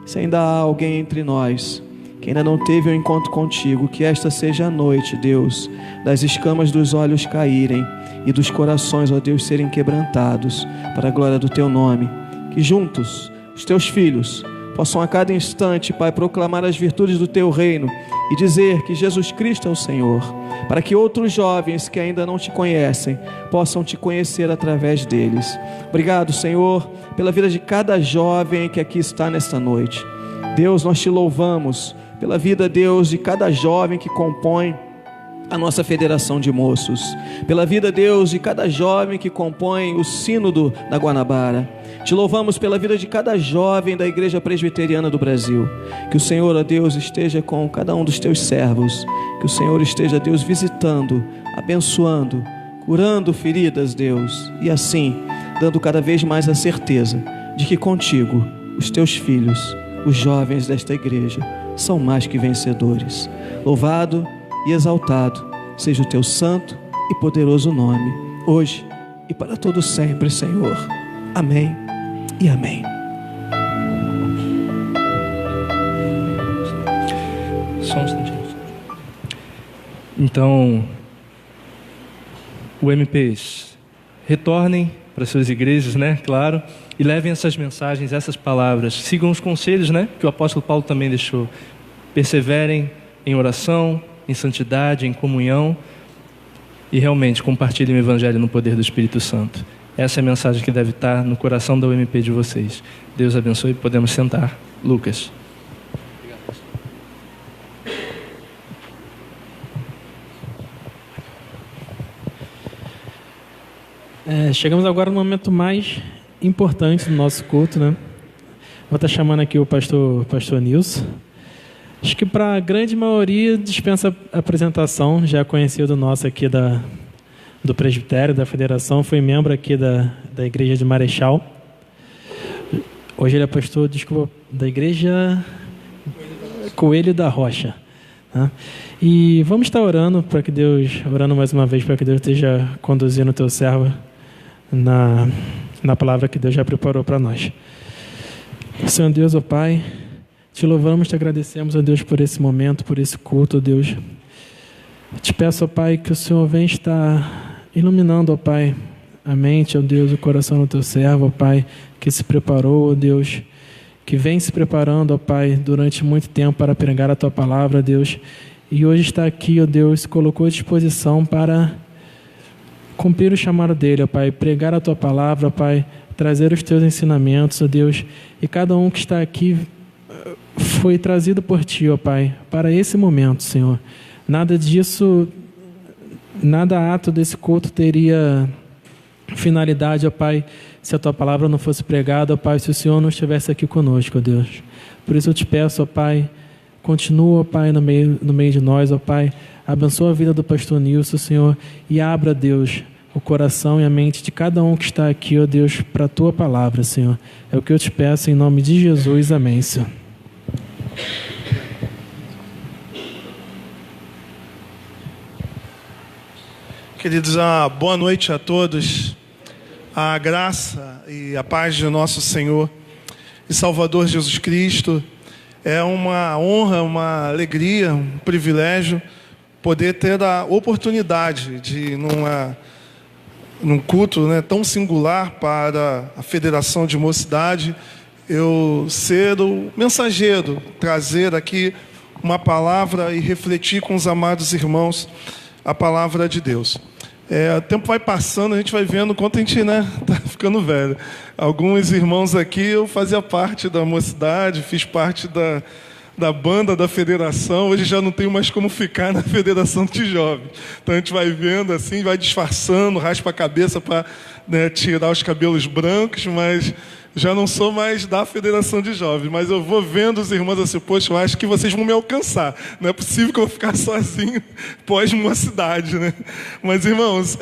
se ainda há alguém entre nós que ainda não teve um encontro contigo, que esta seja a noite, Deus, das escamas dos olhos caírem e dos corações, ó Deus, serem quebrantados para a glória do teu nome. Que juntos, os teus filhos, possam a cada instante, Pai, proclamar as virtudes do teu reino e dizer que Jesus Cristo é o Senhor, para que outros jovens que ainda não te conhecem possam te conhecer através deles. Obrigado, Senhor, pela vida de cada jovem que aqui está nesta noite. Deus, nós te louvamos pela vida, Deus, de cada jovem que compõe a nossa federação de moços, pela vida, Deus, de cada jovem que compõe o sínodo da Guanabara. Te louvamos pela vida de cada jovem da Igreja Presbiteriana do Brasil. Que o Senhor, ó Deus, esteja com cada um dos teus servos, que o Senhor esteja, Deus, visitando, abençoando, curando feridas, Deus, e assim, dando cada vez mais a certeza de que contigo, os teus filhos, os jovens desta igreja, são mais que vencedores. Louvado e exaltado seja o teu santo e poderoso nome, hoje e para todo sempre, Senhor. Amém e amém. Só um instantinho. Então, UMPs, retornem para suas igrejas, né? Claro, e levem essas mensagens, essas palavras. Sigam os conselhos, né? Que o apóstolo Paulo também deixou. Perseverem em oração, em santidade, em comunhão e realmente compartilhem o Evangelho no poder do Espírito Santo. Essa é a mensagem que deve estar no coração da UMP de vocês. Deus abençoe, podemos sentar. Lucas. Chegamos agora no momento mais importante do nosso culto, né? Vou estar chamando aqui o pastor Nilson. Acho que para a grande maioria dispensa apresentação, já é conhecido nosso aqui do presbitério, da federação, foi membro aqui da igreja de Marechal. Hoje ele é pastor, da igreja Coelho da Rocha. Né? E vamos estar orando mais uma vez para que Deus esteja conduzindo o teu servo na palavra que Deus já preparou para nós. Senhor Deus, ó Pai, te louvamos, te agradecemos, ó Deus, por esse momento, por esse culto, ó Deus. Te peço, ó Pai, que o Senhor venha estar iluminando, ó Pai, a mente, ó Deus, o coração do teu servo, ó Pai, que se preparou, ó Deus, que vem se preparando, ó Pai, durante muito tempo para pregar a tua palavra, ó Deus, e hoje está aqui, ó Deus, se colocou à disposição para cumprir o chamado dele, ó Pai, pregar a tua palavra, ó Pai, trazer os teus ensinamentos, ó Deus, e cada um que está aqui foi trazido por ti, ó Pai, para esse momento, Senhor. Nada ato desse culto teria finalidade, ó Pai, se a tua palavra não fosse pregada, ó Pai, se o Senhor não estivesse aqui conosco, ó Deus. Por isso eu te peço, ó Pai, continua, ó Pai, no meio de nós, ó Pai, abençoa a vida do pastor Nilson, Senhor, e abra, Deus, o coração e a mente de cada um que está aqui, ó Deus, para a tua palavra, Senhor. É o que eu te peço em nome de Jesus, amém, Senhor. Queridos, boa noite a todos. A graça e a paz de nosso Senhor e Salvador Jesus Cristo. É uma honra, uma alegria, um privilégio poder ter a oportunidade de, num culto, né, tão singular para a Federação de Mocidade, eu ser o mensageiro, trazer aqui uma palavra e refletir com os amados irmãos a palavra de Deus. O tempo vai passando, a gente vai vendo o quanto a gente está ficando velho. Alguns irmãos aqui, eu fazia parte da mocidade, fiz parte da banda da federação, hoje já não tenho mais como ficar na federação de jovens. Então a gente vai vendo assim, vai disfarçando, raspa a cabeça para tirar os cabelos brancos, mas já não sou mais da federação de jovens, mas eu vou vendo os irmãos assim, poxa, eu acho que vocês vão me alcançar. Não é possível que eu vou ficar sozinho pós-mocidade, né? Mas, irmãos,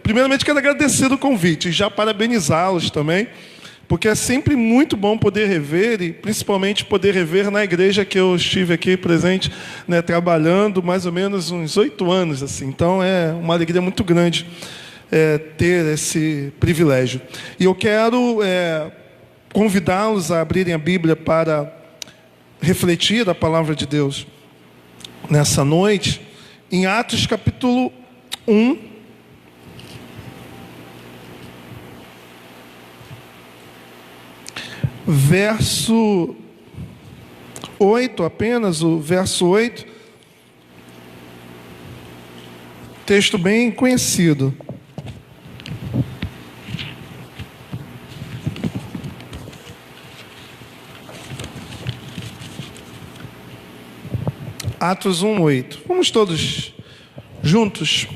primeiramente quero agradecer o convite e já parabenizá-los também, porque é sempre muito bom poder rever, e principalmente poder rever na igreja que eu estive aqui presente, né, trabalhando mais ou menos uns 8 anos. Assim. Então, é uma alegria muito grande ter esse privilégio. E eu quero convidá-los a abrirem a Bíblia para refletir a palavra de Deus nessa noite, em Atos capítulo 1, verso 8, apenas o verso 8, texto bem conhecido. Atos 1:8. Vamos todos juntos.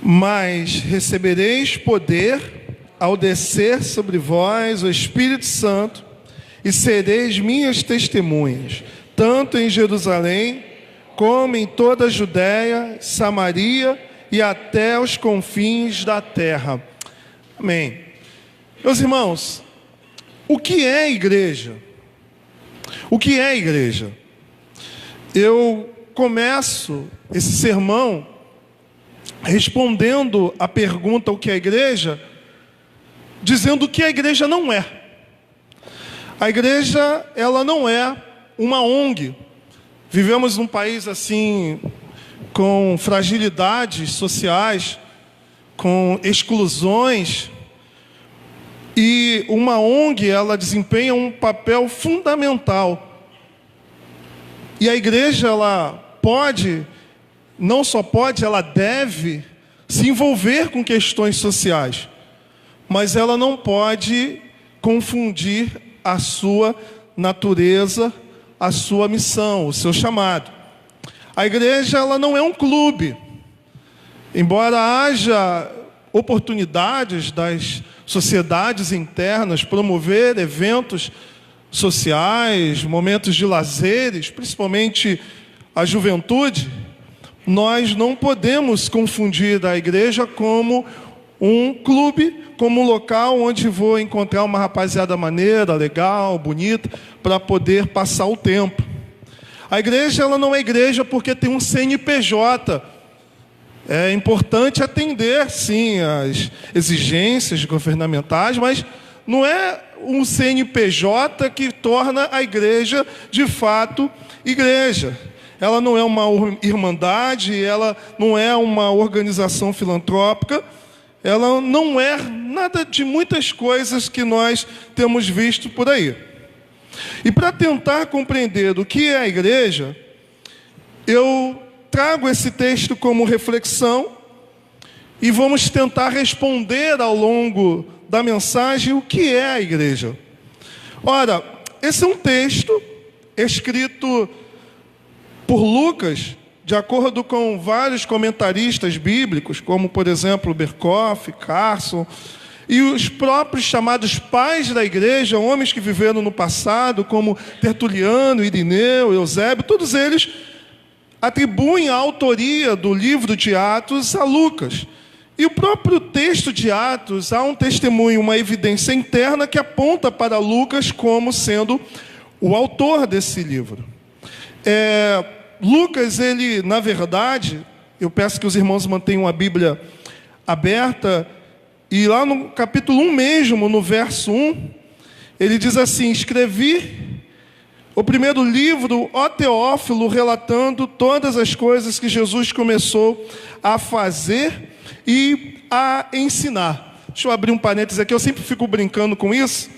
Mas recebereis poder ao descer sobre vós o Espírito Santo, e sereis minhas testemunhas, tanto em Jerusalém, como em toda a Judéia, Samaria e até os confins da terra. Amém. Meus irmãos, o que é igreja? O que é igreja? Eu começo esse sermão respondendo a pergunta o que é igreja, dizendo o que a igreja não é. A igreja, ela não é uma ONG. Vivemos num país assim com fragilidades sociais, com exclusões. E uma ONG, ela desempenha um papel fundamental. E a igreja, ela pode, não só pode, ela deve se envolver com questões sociais. Mas ela não pode confundir a sua natureza, a sua missão, o seu chamado. A igreja, ela não é um clube. Embora haja oportunidades das sociedades internas promover eventos sociais, momentos de lazeres, principalmente a juventude, nós não podemos confundir a igreja como um clube, como um local onde vou encontrar uma rapaziada maneira, legal, bonita, para poder passar o tempo. A igreja, ela não é igreja porque tem um CNPJ. É importante atender, sim, às exigências governamentais, mas não é um CNPJ que torna a igreja, de fato, igreja. Ela não é uma irmandade, ela não é uma organização filantrópica, ela não é nada de muitas coisas que nós temos visto por aí. E para tentar compreender o que é a igreja, eu trago esse texto como reflexão e vamos tentar responder ao longo da mensagem o que é a igreja. Ora, esse é um texto escrito por Lucas, de acordo com vários comentaristas bíblicos, como por exemplo Berkoff, Carson, e os próprios chamados pais da igreja, homens que viveram no passado, como Tertuliano, Irineu, Eusébio, todos eles atribuem a autoria do livro de Atos a Lucas. E o próprio texto de Atos há um testemunho, uma evidência interna que aponta para Lucas como sendo o autor desse livro. Lucas, ele, na verdade, eu peço que os irmãos mantenham a Bíblia aberta, e lá no capítulo 1 mesmo, no verso 1, ele diz assim: escrevi o primeiro livro, ó Teófilo, relatando todas as coisas que Jesus começou a fazer e a ensinar. Deixa eu abrir um parênteses aqui, eu sempre fico brincando com isso.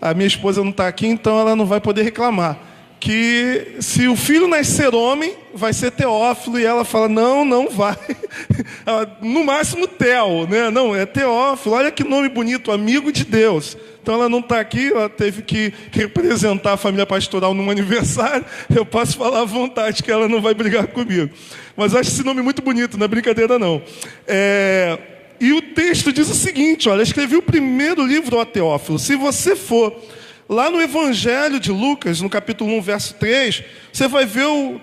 A minha esposa não está aqui, então ela não vai poder reclamar. Que se o filho nascer homem, vai ser Teófilo, e ela fala, não vai. No máximo Theo, né? Não, é Teófilo, olha que nome bonito, amigo de Deus. Então ela não está aqui, ela teve que representar a família pastoral num aniversário. Eu posso falar à vontade que ela não vai brigar comigo. Mas acho esse nome muito bonito, não é brincadeira não. E o texto diz o seguinte, olha, escrevi o primeiro livro, ó Teófilo. Se você for lá no Evangelho de Lucas, no capítulo 1, verso 3, você vai ver o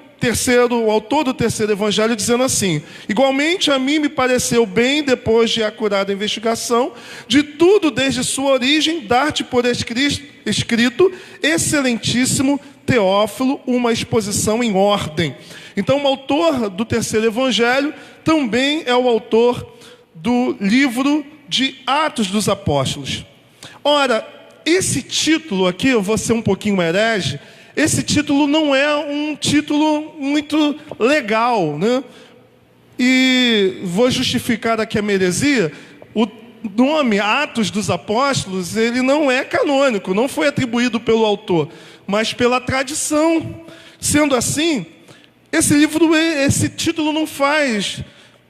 autor do terceiro evangelho dizendo assim: igualmente a mim me pareceu bem, depois de acurada investigação, de tudo desde sua origem, dar-te por escrito, excelentíssimo Teófilo, uma exposição em ordem. Então o autor do terceiro evangelho também é o autor do livro de Atos dos Apóstolos. Ora, esse título aqui, eu vou ser um pouquinho herege, esse título não é um título muito legal, né? E vou justificar aqui a heresia. O nome Atos dos Apóstolos, ele não é canônico, não foi atribuído pelo autor, mas pela tradição. Sendo assim, esse título não faz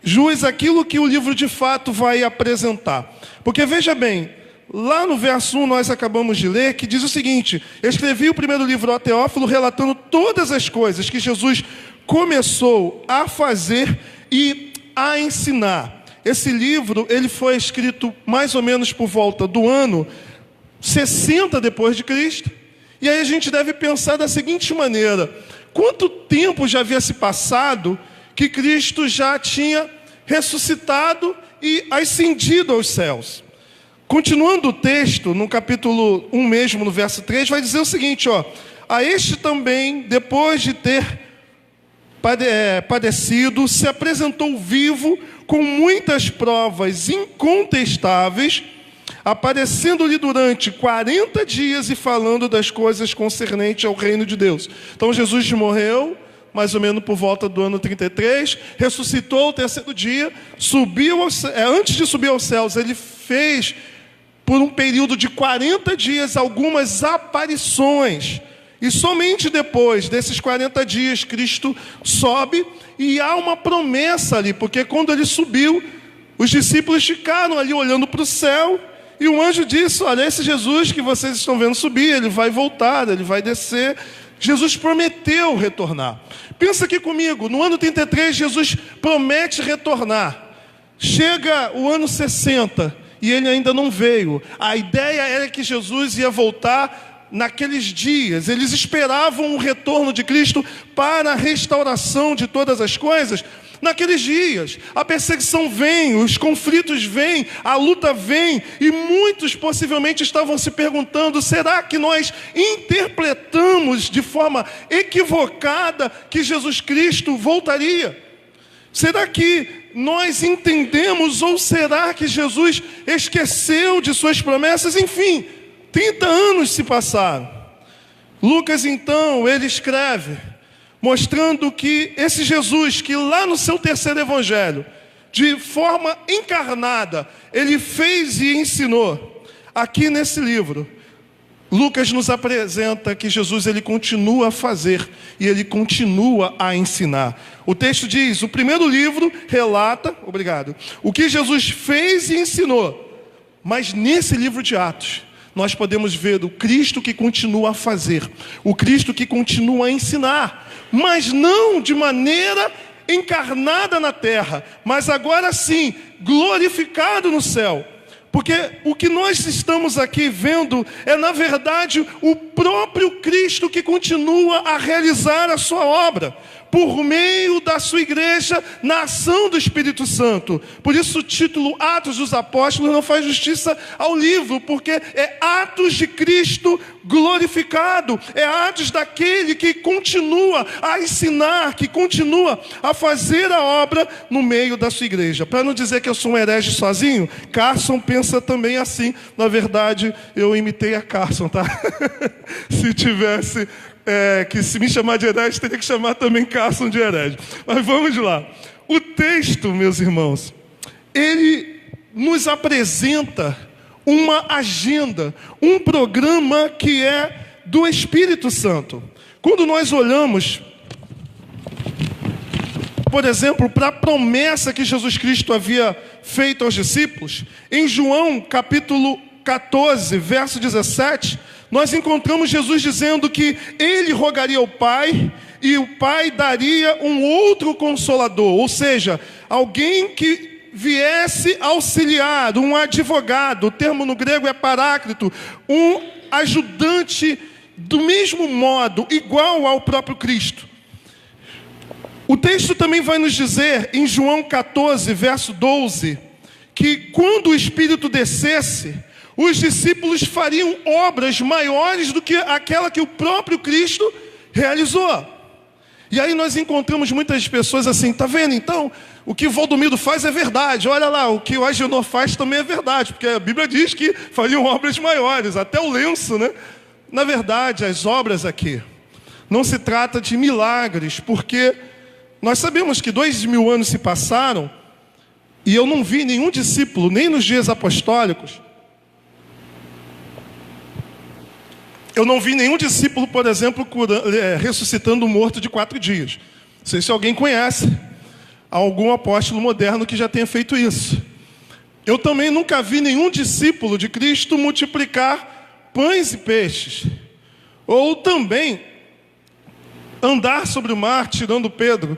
jus àquilo que o livro de fato vai apresentar. Porque veja bem, lá no verso 1 nós acabamos de ler, que diz o seguinte: escrevi o primeiro livro, ó Teófilo, relatando todas as coisas que Jesus começou a fazer e a ensinar. Esse livro, ele foi escrito mais ou menos por volta do ano 60 depois de Cristo. E aí a gente deve pensar da seguinte maneira: quanto tempo já havia se passado que Cristo já tinha ressuscitado e ascendido aos céus? Continuando o texto, no capítulo 1 mesmo, no verso 3, vai dizer o seguinte, ó: a este também, depois de ter padecido, se apresentou vivo, com muitas provas incontestáveis, aparecendo-lhe durante 40 dias e falando das coisas concernentes ao reino de Deus. Então Jesus morreu, mais ou menos por volta do ano 33, ressuscitou ao terceiro dia, antes de subir aos céus, ele fez, por um período de 40 dias, algumas aparições. E somente depois desses 40 dias, Cristo sobe, e há uma promessa ali, porque quando ele subiu, os discípulos ficaram ali olhando para o céu, e o anjo disse: olha, esse Jesus que vocês estão vendo subir, ele vai voltar, ele vai descer. Jesus prometeu retornar. Pensa aqui comigo, no ano 33, Jesus promete retornar. Chega o ano 60 e ele ainda não veio. A ideia era que Jesus ia voltar naqueles dias. Eles esperavam o retorno de Cristo para a restauração de todas as coisas. Naqueles dias, a perseguição vem, os conflitos vêm, a luta vem, e muitos possivelmente estavam se perguntando: será que nós interpretamos de forma equivocada que Jesus Cristo voltaria? Será que nós entendemos, ou será que Jesus esqueceu de suas promessas? Enfim, 30 anos se passaram. Lucas, então, ele escreve, mostrando que esse Jesus, que lá no seu terceiro evangelho, de forma encarnada, ele fez e ensinou, aqui nesse livro, Lucas nos apresenta que Jesus, ele continua a fazer e ele continua a ensinar. O texto diz, o primeiro livro relata, o que Jesus fez e ensinou. Mas nesse livro de Atos, nós podemos ver o Cristo que continua a fazer, o Cristo que continua a ensinar, mas não de maneira encarnada na terra, mas agora sim, glorificado no céu. Porque o que nós estamos aqui vendo é, na verdade, o próprio Cristo que continua a realizar a sua obra, por meio da sua igreja, na ação do Espírito Santo. Por isso o título Atos dos Apóstolos não faz justiça ao livro, porque é Atos de Cristo glorificado, é Atos daquele que continua a ensinar, que continua a fazer a obra no meio da sua igreja. Para não dizer que eu sou um herege sozinho, Carson pensa também assim. Na verdade, eu imitei a Carson, tá? Se tivesse... que se me chamar de herege, teria que chamar também Carson de herege. Mas vamos lá. O texto, meus irmãos, ele nos apresenta uma agenda, um programa que é do Espírito Santo. Quando nós olhamos, por exemplo, para a promessa que Jesus Cristo havia feito aos discípulos, em João capítulo 14, verso 17, nós encontramos Jesus dizendo que ele rogaria ao Pai e o Pai daria um outro consolador, ou seja, alguém que viesse auxiliar, um advogado, o termo no grego é paráclito, um ajudante do mesmo modo, igual ao próprio Cristo. O texto também vai nos dizer, em João 14, verso 12, que quando o Espírito descesse, os discípulos fariam obras maiores do que aquela que o próprio Cristo realizou. E aí nós encontramos muitas pessoas assim, tá vendo? Então, o que Valdomiro faz é verdade. Olha lá, o que o Agenor faz também é verdade, porque a Bíblia diz que fariam obras maiores, até o lenço, né? Na verdade, as obras aqui não se trata de milagres, porque nós sabemos que 2000 anos se passaram e eu não vi nenhum discípulo, nem nos dias apostólicos. Eu não vi nenhum discípulo, por exemplo, ressuscitando um morto de 4 dias. Não sei se alguém conhece algum apóstolo moderno que já tenha feito isso. Eu também nunca vi nenhum discípulo de Cristo multiplicar pães e peixes. Ou também andar sobre o mar tirando Pedro.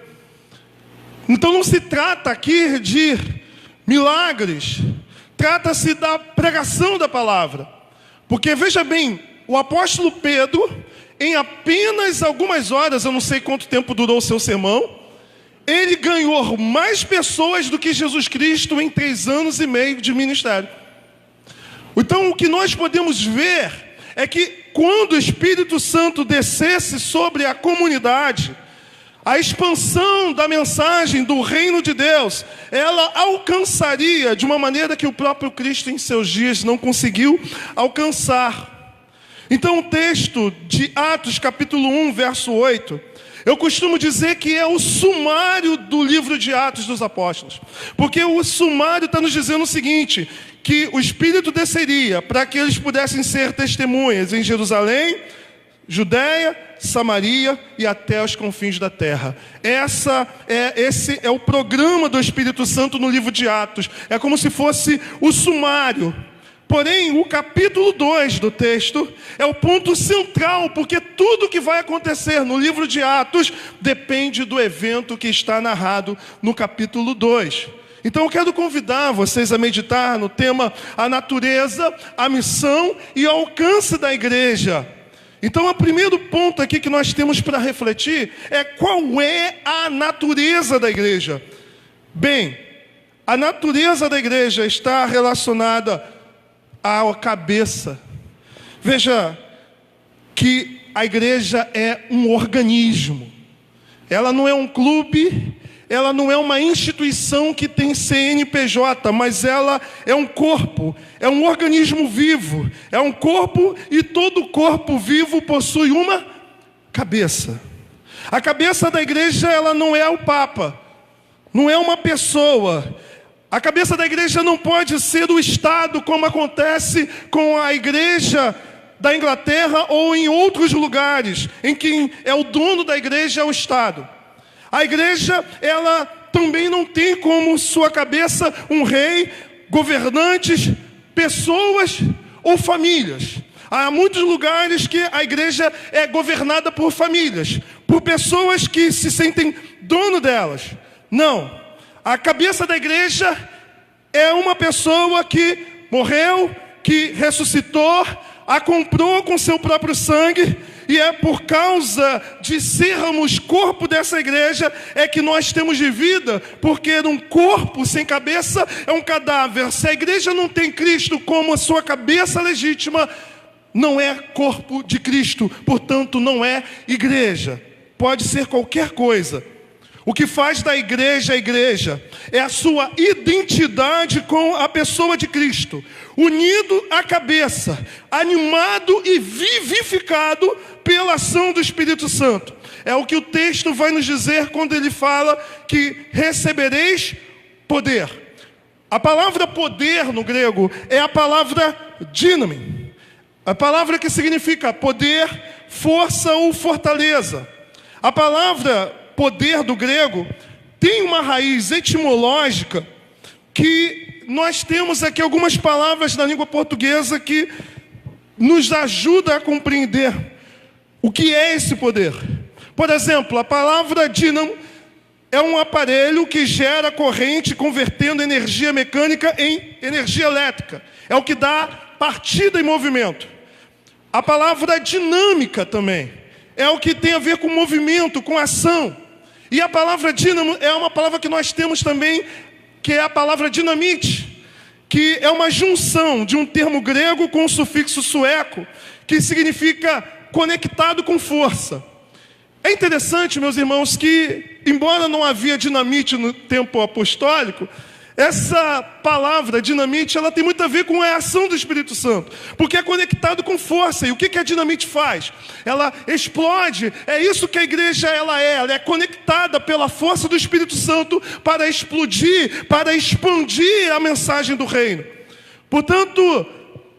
Então não se trata aqui de milagres. Trata-se da pregação da palavra. Porque veja bem, o apóstolo Pedro, em apenas algumas horas, eu não sei quanto tempo durou o seu sermão, ele ganhou mais pessoas do que Jesus Cristo em 3 anos e meio de ministério. Então, o que nós podemos ver é que quando o Espírito Santo descesse sobre a comunidade, a expansão da mensagem do reino de Deus, ela alcançaria de uma maneira que o próprio Cristo em seus dias não conseguiu alcançar. Então o texto de Atos capítulo 1, verso 8, eu costumo dizer que é o sumário do livro de Atos dos Apóstolos. Porque o sumário está nos dizendo o seguinte, que o Espírito desceria para que eles pudessem ser testemunhas em Jerusalém, Judeia, Samaria e até os confins da terra. Esse é o programa do Espírito Santo no livro de Atos. É como se fosse o sumário. Porém, o capítulo 2 do texto é o ponto central, porque tudo que vai acontecer no livro de Atos depende do evento que está narrado no capítulo 2. Então eu quero convidar vocês a meditar no tema a natureza, a missão e o alcance da igreja. Então o primeiro ponto aqui que nós temos para refletir é qual é a natureza da igreja. Bem, a natureza da igreja está relacionada à cabeça. Veja que a igreja é um organismo. Ela não é um clube, ela não é uma instituição que tem CNPJ, mas ela é um corpo, é um organismo vivo, é um corpo e todo corpo vivo possui uma cabeça. A cabeça da igreja, ela não é o Papa, não é uma pessoa. A cabeça da igreja não pode ser o Estado, como acontece com a igreja da Inglaterra ou em outros lugares, em que é o dono da igreja é o Estado. A igreja, ela também não tem como sua cabeça um rei, governantes, pessoas ou famílias. Há muitos lugares que a igreja é governada por famílias, por pessoas que se sentem dono delas. Não. A cabeça da igreja é uma pessoa que morreu, que ressuscitou, a comprou com seu próprio sangue, e é por causa de sermos corpo dessa igreja é que nós temos de vida, porque um corpo sem cabeça é um cadáver. Se a igreja não tem Cristo como a sua cabeça legítima, não é corpo de Cristo, portanto não é igreja. Pode ser qualquer coisa. O que faz da igreja a igreja é a sua identidade com a pessoa de Cristo, unido à cabeça, animado e vivificado pela ação do Espírito Santo. É o que o texto vai nos dizer quando ele fala que recebereis poder. A palavra poder no grego é a palavra dínamo, a palavra que significa poder, força ou fortaleza. A palavra poder do grego tem uma raiz etimológica que nós temos aqui algumas palavras na língua portuguesa que nos ajuda a compreender o que é esse poder. Por exemplo, a palavra dínamo é um aparelho que gera corrente convertendo energia mecânica em energia elétrica. É o que dá partida e movimento. A palavra dinâmica também é o que tem a ver com movimento, com ação. E a palavra dínamo é uma palavra que nós temos também, que é a palavra dinamite, que é uma junção de um termo grego com o sufixo sueco, que significa conectado com força. É interessante, meus irmãos, que, embora não havia dinamite no tempo apostólico, essa palavra dinamite, ela tem muito a ver com a ação do Espírito Santo, porque é conectado com força. E o que a dinamite faz? Ela explode. É isso que a igreja ela é conectada pela força do Espírito Santo para explodir, para expandir a mensagem do reino. Portanto,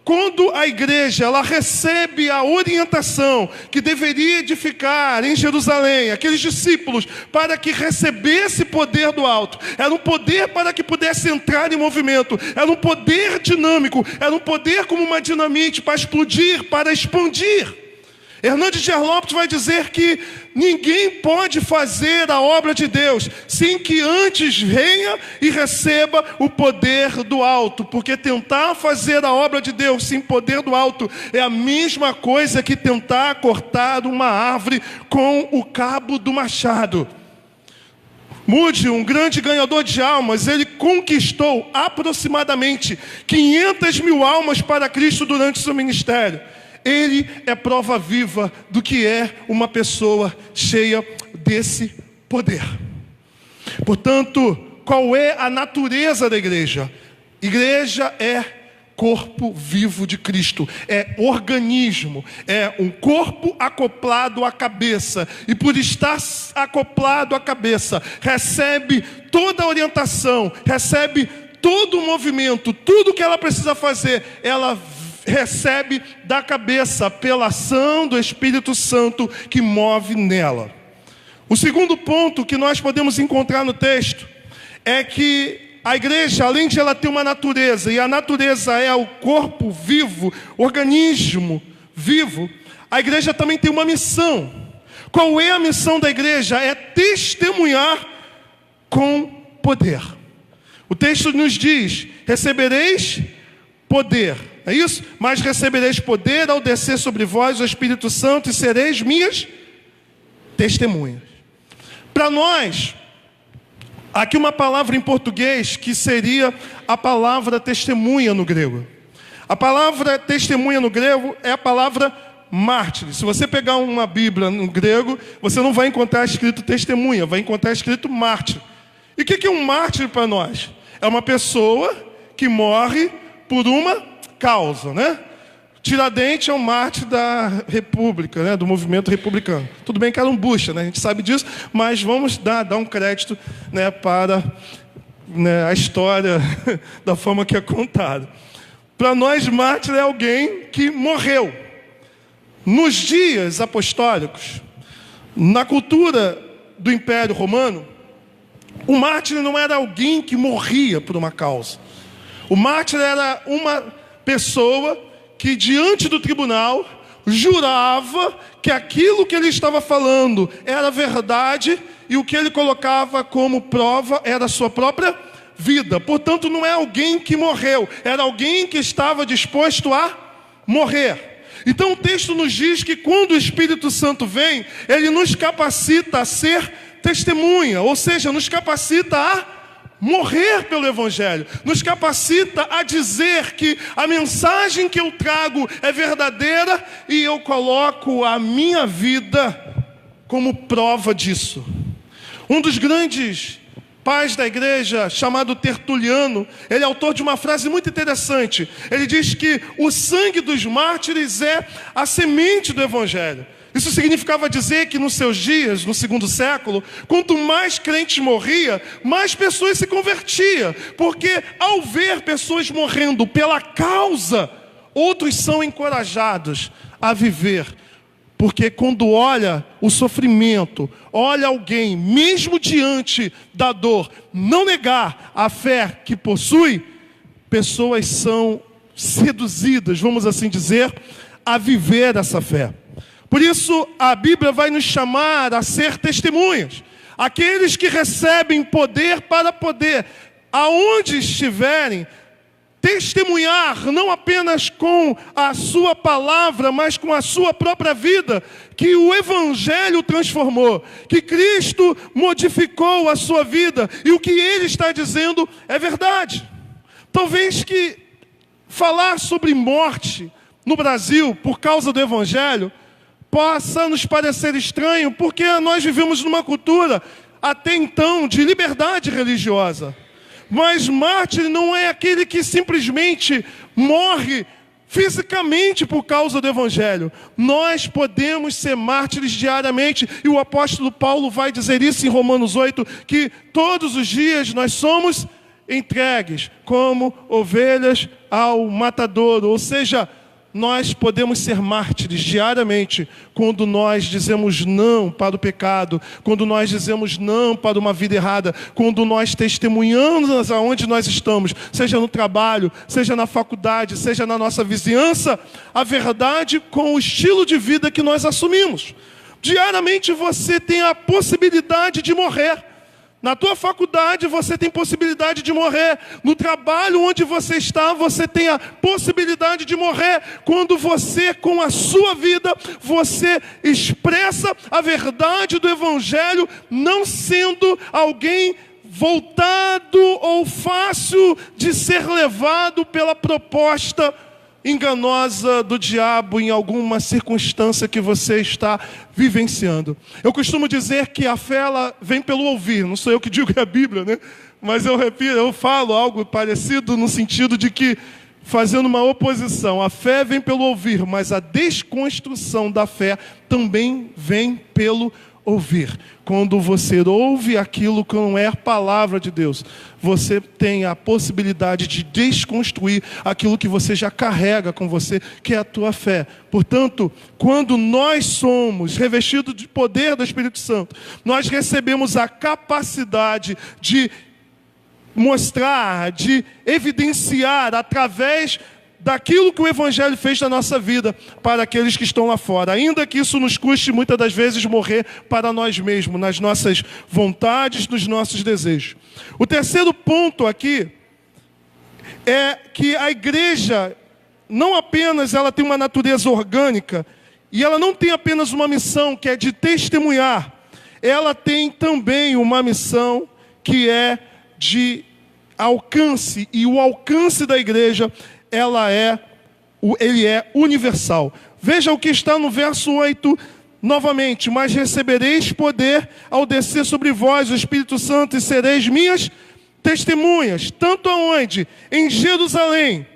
quando a igreja ela recebe a orientação que deveria edificar em Jerusalém aqueles discípulos para que recebesse poder do alto, era um poder para que pudesse entrar em movimento, era um poder dinâmico, era um poder como uma dinamite para explodir, para expandir. Hernandes de Lopes vai dizer que ninguém pode fazer a obra de Deus sem que antes venha e receba o poder do alto, porque tentar fazer a obra de Deus sem poder do alto é a mesma coisa que tentar cortar uma árvore com o cabo do machado. Moody, um grande ganhador de almas, ele conquistou aproximadamente 500 mil almas para Cristo durante seu ministério. Ele é prova viva do que é uma pessoa cheia desse poder. Portanto, qual é a natureza da igreja? Igreja é corpo vivo de Cristo, é organismo, é um corpo acoplado à cabeça, e por estar acoplado à cabeça, recebe toda a orientação, recebe todo o movimento, tudo que ela precisa fazer, ela recebe da cabeça, pela ação do Espírito Santo que move nela. O segundo ponto que nós podemos encontrar no texto é que a igreja, além de ela ter uma natureza, e a natureza é o corpo vivo, organismo vivo, a igreja também tem uma missão. Qual é a missão da igreja? É testemunhar com poder. O texto nos diz: recebereis poder, é isso? Mas recebereis poder ao descer sobre vós o Espírito Santo, e sereis minhas testemunhas. Para nós, aqui uma palavra em português que seria a palavra testemunha no grego. A palavra testemunha no grego é a palavra mártir. Se você pegar uma Bíblia no grego, você não vai encontrar escrito testemunha, vai encontrar escrito mártir. E o que é um mártir para nós? É uma pessoa que morre por uma causa, né? Tiradentes é um mártir da República, né? Do movimento republicano. Tudo bem que era um bucha, né? A gente sabe disso, mas vamos dar um crédito, né, para, né, a história da forma que é contada. Para nós, mártir é alguém que morreu. Nos dias apostólicos, na cultura do Império Romano, o mártir não era alguém que morria por uma causa. O mártir era uma pessoa que diante do tribunal jurava que aquilo que ele estava falando era verdade, e o que ele colocava como prova era a sua própria vida. Portanto, não é alguém que morreu, era alguém que estava disposto a morrer. Então o texto nos diz que quando o Espírito Santo vem, ele nos capacita a ser testemunha, ou seja, nos capacita a morrer pelo Evangelho, nos capacita a dizer que a mensagem que eu trago é verdadeira, e eu coloco a minha vida como prova disso. Um dos grandes pais da igreja, chamado Tertuliano, ele é autor de uma frase muito interessante. Ele diz que o sangue dos mártires é a semente do Evangelho. Isso significava dizer que nos seus dias, no segundo século, quanto mais crentes morria, mais pessoas se convertiam. Porque ao ver pessoas morrendo pela causa, outros são encorajados a viver. Porque quando olha o sofrimento, olha alguém, mesmo diante da dor, não negar a fé que possui, pessoas são seduzidas, vamos assim dizer, a viver essa fé. Por isso, a Bíblia vai nos chamar a ser testemunhas. Aqueles que recebem poder para poder, aonde estiverem, testemunhar, não apenas com a sua palavra, mas com a sua própria vida, que o Evangelho transformou, que Cristo modificou a sua vida, e o que Ele está dizendo é verdade. Talvez que falar sobre morte no Brasil, por causa do Evangelho, possa nos parecer estranho, porque nós vivemos numa cultura, até então, de liberdade religiosa. Mas mártir não é aquele que simplesmente morre fisicamente por causa do Evangelho. Nós podemos ser mártires diariamente, e o apóstolo Paulo vai dizer isso em Romanos 8, que todos os dias nós somos entregues como ovelhas ao matadouro, ou seja, nós podemos ser mártires diariamente quando nós dizemos não para o pecado, quando nós dizemos não para uma vida errada, quando nós testemunhamos aonde nós estamos, seja no trabalho, seja na faculdade, seja na nossa vizinhança, a verdade com o estilo de vida que nós assumimos. Diariamente você tem a possibilidade de morrer. Na tua faculdade você tem possibilidade de morrer. No trabalho onde você está, você tem a possibilidade de morrer. Quando você, com a sua vida, você expressa a verdade do Evangelho, não sendo alguém voltado ou fácil de ser levado pela proposta enganosa do diabo em alguma circunstância que você está vivenciando. Eu costumo dizer que a fé ela vem pelo ouvir. Não sou eu que digo, é a Bíblia, né? Mas eu falo algo parecido no sentido de que fazendo uma oposição. A fé vem pelo ouvir, mas a desconstrução da fé também vem pelo ouvir. Quando você ouve aquilo que não é a palavra de Deus, você tem a possibilidade de desconstruir aquilo que você já carrega com você, que é a tua fé. Portanto, quando nós somos revestidos de poder do Espírito Santo, nós recebemos a capacidade de mostrar, de evidenciar através daquilo que o Evangelho fez na nossa vida para aqueles que estão lá fora. Ainda que isso nos custe muitas das vezes morrer para nós mesmos, nas nossas vontades, nos nossos desejos. O terceiro ponto aqui é que a igreja não apenas ela tem uma natureza orgânica, e ela não tem apenas uma missão que é de testemunhar, ela tem também uma missão que é de alcance, e o alcance da igreja ele é universal. Veja o que está no verso 8 novamente: mas recebereis poder ao descer sobre vós o Espírito Santo, e sereis minhas testemunhas, tanto aonde? Em Jerusalém.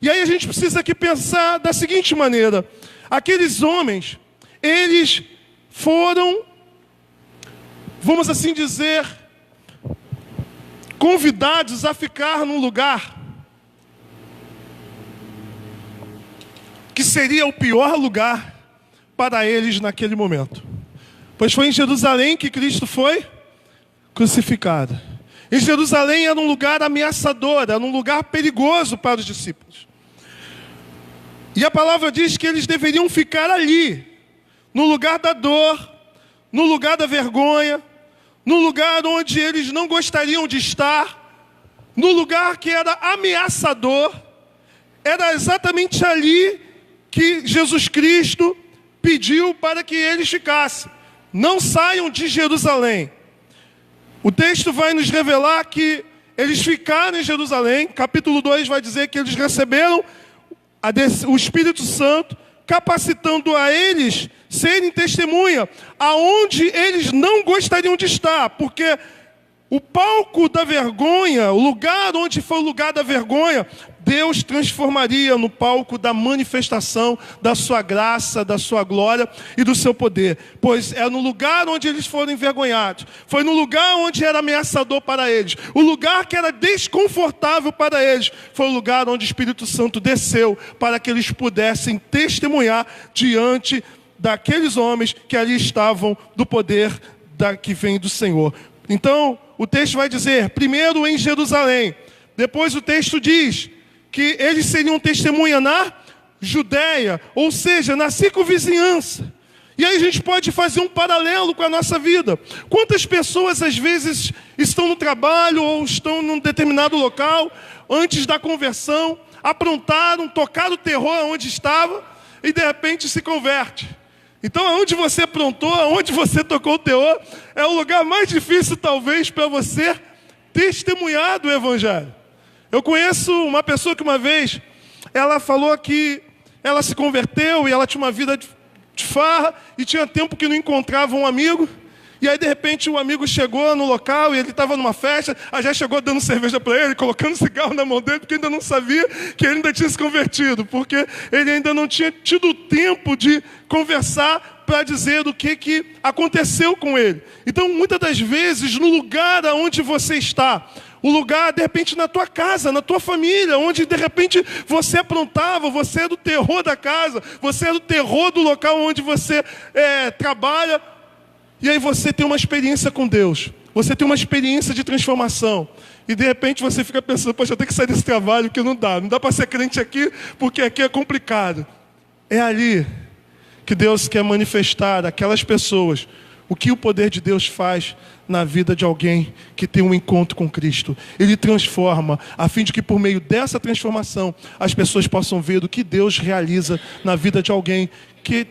E aí a gente precisa aqui pensar da seguinte maneira: aqueles homens, eles foram, vamos assim dizer, convidados a ficar num lugar que seria o pior lugar para eles naquele momento. Pois foi em Jerusalém que Cristo foi crucificado. Em Jerusalém era um lugar ameaçador, era um lugar perigoso para os discípulos. E a palavra diz que eles deveriam ficar ali, no lugar da dor, no lugar da vergonha, no lugar onde eles não gostariam de estar, no lugar que era ameaçador. Era exatamente ali que Jesus Cristo pediu para que eles ficassem. Não saiam de Jerusalém. O texto vai nos revelar que eles ficaram em Jerusalém. Capítulo 2 vai dizer que eles receberam o Espírito Santo, capacitando a eles serem testemunha aonde eles não gostariam de estar, porque o palco da vergonha, o lugar onde foi o lugar da vergonha, Deus transformaria no palco da manifestação da sua graça, da sua glória e do seu poder. Pois é no lugar onde eles foram envergonhados, foi no lugar onde era ameaçador para eles, o lugar que era desconfortável para eles, foi o lugar onde o Espírito Santo desceu para que eles pudessem testemunhar diante daqueles homens que ali estavam do poder que vem do Senhor. Então, o texto vai dizer, primeiro em Jerusalém, depois o texto diz que eles seriam testemunha na Judéia, ou seja, na circunvizinhança. E aí a gente pode fazer um paralelo com a nossa vida. Quantas pessoas às vezes estão no trabalho ou estão num determinado local, antes da conversão, aprontaram, tocaram o terror onde estava e de repente se converte. Então, aonde você aprontou, aonde você tocou o terror, é o lugar mais difícil, talvez, para você testemunhar do Evangelho. Eu conheço uma pessoa que uma vez, ela falou que ela se converteu e ela tinha uma vida de farra e tinha tempo que não encontrava um amigo. E aí, de repente, o amigo chegou no local e ele estava numa festa, aí já chegou dando cerveja para ele, colocando cigarro na mão dele, porque ainda não sabia que ele ainda tinha se convertido, porque ele ainda não tinha tido tempo de conversar para dizer o que aconteceu com ele. Então, muitas das vezes, no lugar onde você está, o lugar, de repente, na tua casa, na tua família, onde, de repente, você aprontava, você é do terror da casa, você é do terror do local onde você trabalha. E aí você tem uma experiência com Deus. Você tem uma experiência de transformação. E de repente você fica pensando, poxa, eu tenho que sair desse trabalho, que não dá para ser crente aqui, porque aqui é complicado. É ali que Deus quer manifestar aquelas pessoas, o que o poder de Deus faz na vida de alguém que tem um encontro com Cristo. Ele transforma, a fim de que por meio dessa transformação, as pessoas possam ver o que Deus realiza na vida de alguém que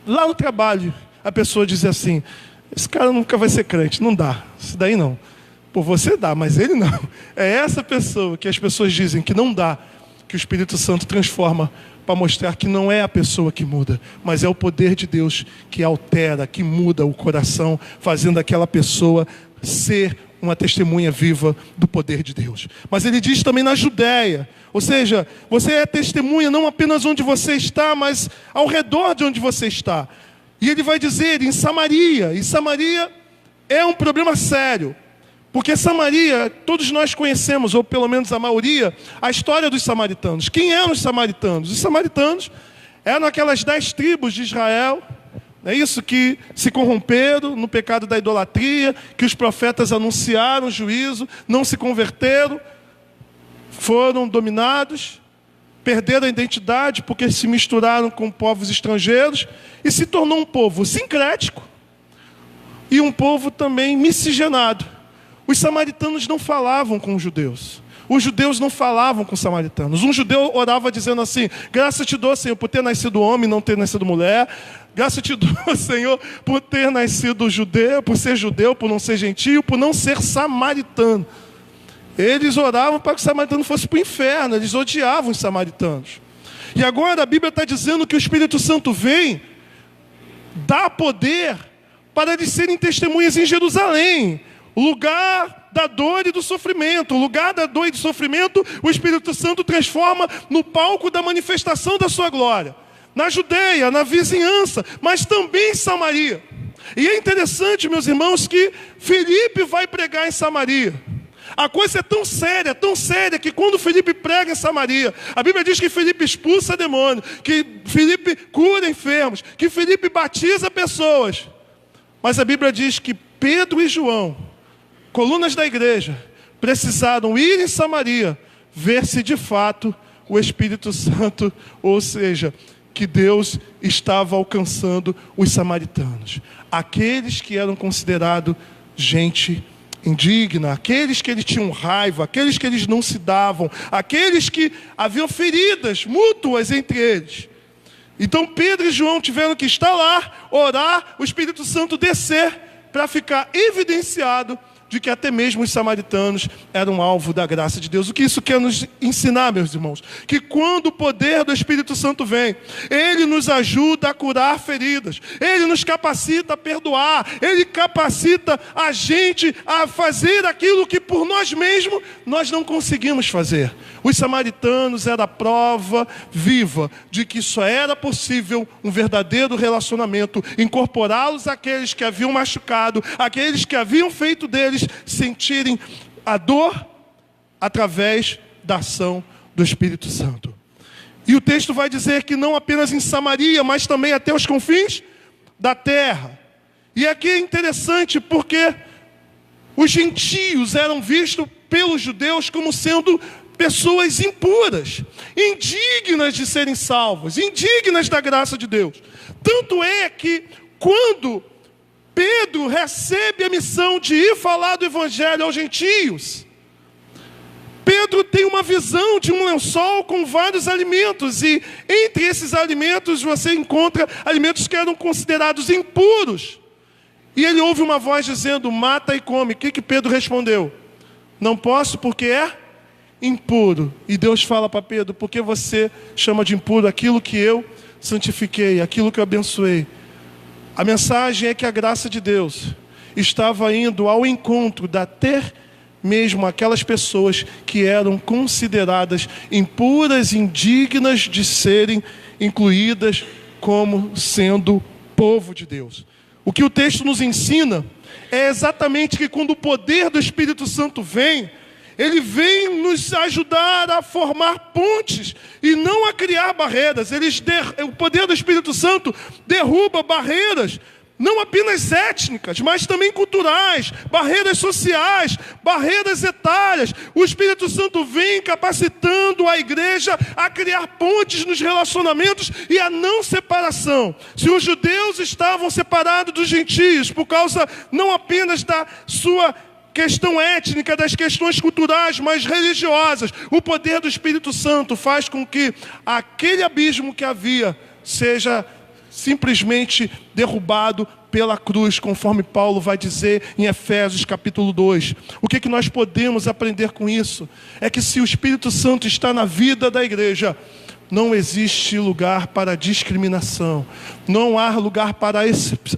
lá no trabalho, a pessoa diz assim, esse cara nunca vai ser crente, não dá, isso daí não. Pô, você dá, mas ele não. É essa pessoa que as pessoas dizem que não dá, que o Espírito Santo transforma para mostrar que não é a pessoa que muda, mas é o poder de Deus que altera, que muda o coração, fazendo aquela pessoa ser uma testemunha viva do poder de Deus. Mas ele diz também na Judéia, ou seja, você é testemunha não apenas onde você está, mas ao redor de onde você está. E ele vai dizer em Samaria, e Samaria é um problema sério, porque Samaria, todos nós conhecemos, ou pelo menos a maioria, a história dos samaritanos. Quem eram os samaritanos? Os samaritanos eram aquelas 10 tribos de Israel, é isso, que se corromperam no pecado da idolatria, que os profetas anunciaram juízo, não se converteram, foram dominados, perderam a identidade porque se misturaram com povos estrangeiros e se tornou um povo sincrético e um povo também miscigenado. Os samaritanos não falavam com os judeus. Os judeus não falavam com os samaritanos. Um judeu orava dizendo assim: graças te dou, Senhor, por ter nascido homem e não ter nascido mulher. Graças te dou, Senhor, por ter nascido judeu, por ser judeu, por não ser gentio, por não ser samaritano. Eles oravam para que o samaritano fosse para o inferno. Eles odiavam os samaritanos. E agora a Bíblia está dizendo que o Espírito Santo vem, dá poder para eles serem testemunhas em Jerusalém. O lugar da dor e do sofrimento. O lugar da dor e do sofrimento, o Espírito Santo transforma no palco da manifestação da sua glória. Na Judeia, na vizinhança, mas também em Samaria. E é interessante, meus irmãos, que Filipe vai pregar em Samaria. A coisa é tão séria, que quando Filipe prega em Samaria, a Bíblia diz que Filipe expulsa demônios, que Filipe cura enfermos, que Filipe batiza pessoas. Mas a Bíblia diz que Pedro e João, colunas da igreja, precisaram ir em Samaria, ver se de fato o Espírito Santo, ou seja, que Deus estava alcançando os samaritanos. Aqueles que eram considerados gente indigna, aqueles que eles tinham raiva, aqueles que eles não se davam, aqueles que haviam feridas mútuas entre eles. Então Pedro e João tiveram que estar lá, orar, o Espírito Santo descer, para ficar evidenciado de que até mesmo os samaritanos eram alvo da graça de Deus. O que isso quer nos ensinar, meus irmãos? Que quando o poder do Espírito Santo vem, ele nos ajuda a curar feridas, ele nos capacita a perdoar, ele capacita a gente a fazer aquilo que por nós mesmos nós não conseguimos fazer. Os samaritanos eram a prova viva de que só era possível um verdadeiro relacionamento, incorporá-los àqueles que haviam machucado, àqueles que haviam feito deles sentirem a dor através da ação do Espírito Santo. E o texto vai dizer que não apenas em Samaria, mas também até os confins da terra. E aqui é interessante porque os gentios eram vistos pelos judeus como sendo pessoas impuras, indignas de serem salvos, indignas da graça de Deus. Tanto é que quando Pedro recebe a missão de ir falar do Evangelho aos gentios, Pedro tem uma visão de um lençol com vários alimentos, e entre esses alimentos você encontra alimentos que eram considerados impuros. E ele ouve uma voz dizendo: mata e come. O que Pedro respondeu? Não posso porque é impuro. E Deus fala para Pedro: por que você chama de impuro aquilo que eu santifiquei, aquilo que eu abençoei? A mensagem é que a graça de Deus estava indo ao encontro da ter mesmo aquelas pessoas que eram consideradas impuras, indignas de serem incluídas como sendo povo de Deus. O que o texto nos ensina é exatamente que quando o poder do Espírito Santo vem, ele vem nos ajudar a formar pontes e não a criar barreiras. O poder do Espírito Santo derruba barreiras, não apenas étnicas, mas também culturais, barreiras sociais, barreiras etárias. O Espírito Santo vem capacitando a igreja a criar pontes nos relacionamentos e a não separação. Se os judeus estavam separados dos gentios por causa não apenas da sua questão étnica, das questões culturais, mas religiosas, o poder do Espírito Santo faz com que aquele abismo que havia seja simplesmente derrubado pela cruz, conforme Paulo vai dizer em Efésios capítulo 2. O que nós podemos aprender com isso? É que se o Espírito Santo está na vida da igreja, não existe lugar para discriminação, não há lugar para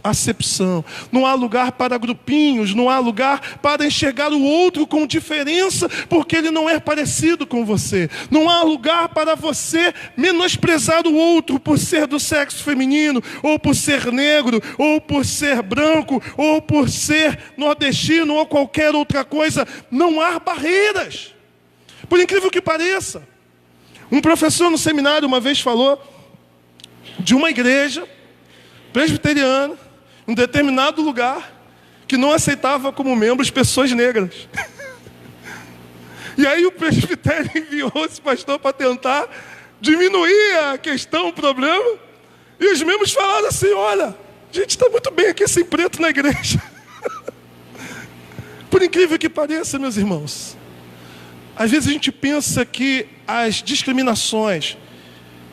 acepção, não há lugar para grupinhos, não há lugar para enxergar o outro com diferença, porque ele não é parecido com você. Não há lugar para você menosprezar o outro por ser do sexo feminino, ou por ser negro, ou por ser branco, ou por ser nordestino, ou qualquer outra coisa. Não há barreiras. Por incrível que pareça, um professor no seminário uma vez falou de uma igreja presbiteriana, em um determinado lugar, que não aceitava como membros pessoas negras. E aí o presbitério enviou esse pastor para tentar diminuir a questão, o problema. E os membros falaram assim: olha, a gente está muito bem aqui sem preto na igreja. Por incrível que pareça, meus irmãos, às vezes a gente pensa que as discriminações,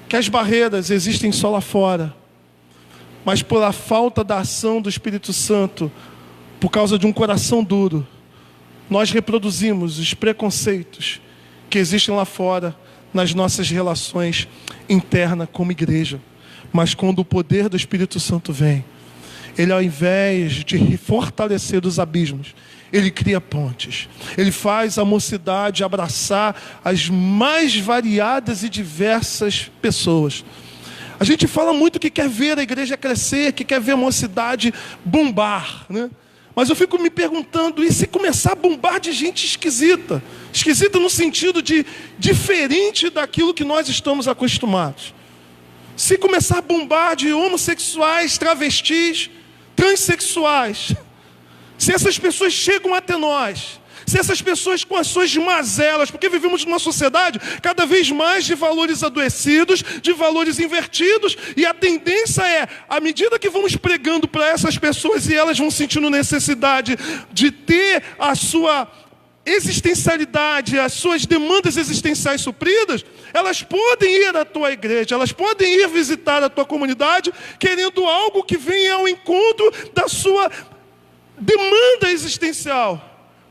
que as barreiras existem só lá fora, mas por a falta da ação do Espírito Santo, por causa de um coração duro, nós reproduzimos os preconceitos que existem lá fora nas nossas relações internas como igreja. Mas quando o poder do Espírito Santo vem, ele, ao invés de fortalecer os abismos, ele cria pontes. Ele faz a mocidade abraçar as mais variadas e diversas pessoas. A gente fala muito que quer ver a igreja crescer, que quer ver a mocidade bombar, né? Mas eu fico me perguntando, e se começar a bombar de gente esquisita? Esquisita no sentido de diferente daquilo que nós estamos acostumados. Se começar a bombar de homossexuais, travestis, transexuais, se essas pessoas chegam até nós, se essas pessoas com as suas mazelas, porque vivemos numa sociedade cada vez mais de valores adoecidos, de valores invertidos, e a tendência é, à medida que vamos pregando para essas pessoas e elas vão sentindo necessidade de ter a sua existencialidade, as suas demandas existenciais supridas, elas podem ir à tua igreja, elas podem ir visitar a tua comunidade, querendo algo que venha ao encontro da sua demanda existencial.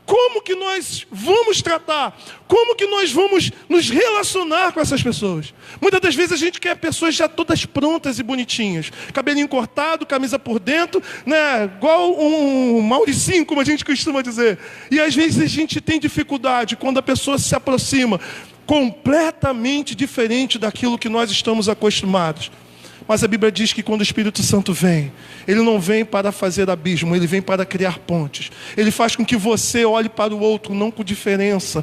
Como que nós vamos tratar? Como que nós vamos nos relacionar com essas pessoas? Muitas das vezes a gente quer pessoas já todas prontas e bonitinhas. Cabelinho cortado, camisa por dentro, né? Igual um Mauricinho, como a gente costuma dizer. E às vezes a gente tem dificuldade quando a pessoa se aproxima completamente diferente daquilo que nós estamos acostumados. Mas a Bíblia diz que quando o Espírito Santo vem, ele não vem para fazer abismo, ele vem para criar pontes. Ele faz com que você olhe para o outro, não com diferença.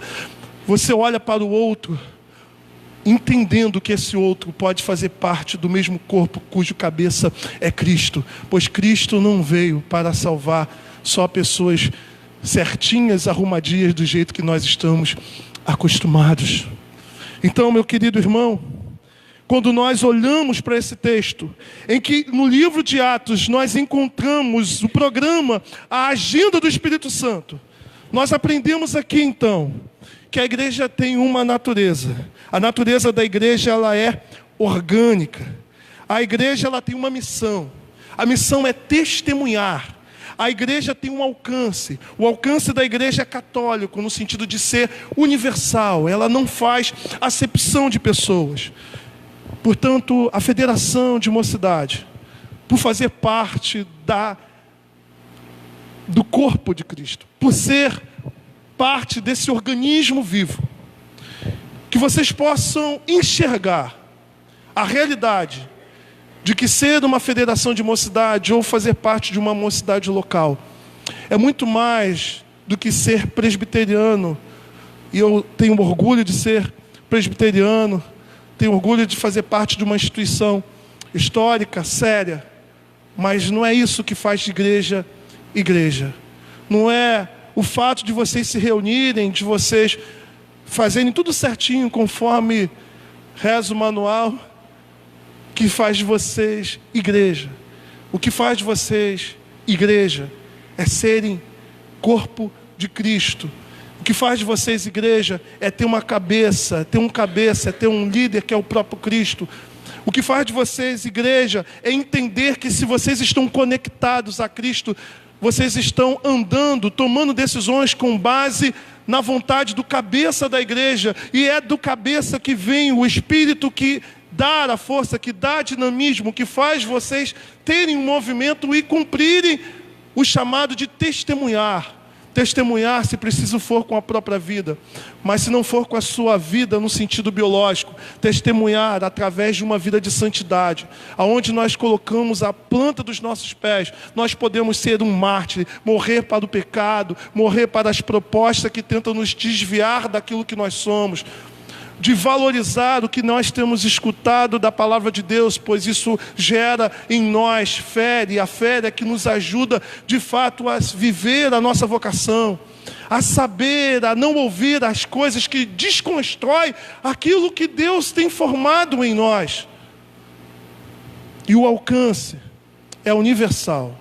Você olha para o outro, entendendo que esse outro pode fazer parte do mesmo corpo, cujo cabeça é Cristo. Pois Cristo não veio para salvar só pessoas certinhas, arrumadinhas, do jeito que nós estamos acostumados. Então, meu querido irmão, quando nós olhamos para esse texto, em que no livro de Atos nós encontramos o programa, a agenda do Espírito Santo, nós aprendemos aqui então, que a igreja tem uma natureza. A natureza da igreja, ela é orgânica. A igreja, ela tem uma missão. A missão é testemunhar. A igreja tem um alcance. O alcance da igreja é católico, no sentido de ser universal. Ela não faz acepção de pessoas. Portanto, a Federação de Mocidade, por fazer parte do corpo de Cristo, por ser parte desse organismo vivo, que vocês possam enxergar a realidade de que ser uma federação de mocidade ou fazer parte de uma mocidade local é muito mais do que ser presbiteriano. E eu tenho orgulho de ser presbiteriano, tenho orgulho de fazer parte de uma instituição histórica, séria, mas não é isso que faz de igreja, igreja. Não é o fato de vocês se reunirem, de vocês fazerem tudo certinho, conforme reza o manual, que faz de vocês igreja. O que faz de vocês igreja é serem corpo de Cristo. O que faz de vocês igreja é ter uma cabeça, é ter um líder que é o próprio Cristo. O que faz de vocês igreja é entender que se vocês estão conectados a Cristo, vocês estão andando, tomando decisões com base na vontade do cabeça da igreja, e é do cabeça que vem o Espírito que dá a força, que dá dinamismo, que faz vocês terem um movimento e cumprirem o chamado de testemunhar. Testemunhar, se preciso for, com a própria vida, mas se não for com a sua vida no sentido biológico, testemunhar através de uma vida de santidade, aonde nós colocamos a planta dos nossos pés, nós podemos ser um mártir, morrer para o pecado, morrer para as propostas que tentam nos desviar daquilo que nós somos, de valorizar o que nós temos escutado da palavra de Deus, pois isso gera em nós fé, e a fé é que nos ajuda de fato a viver a nossa vocação, a saber, a não ouvir as coisas que desconstrói aquilo que Deus tem formado em nós. E o alcance é universal.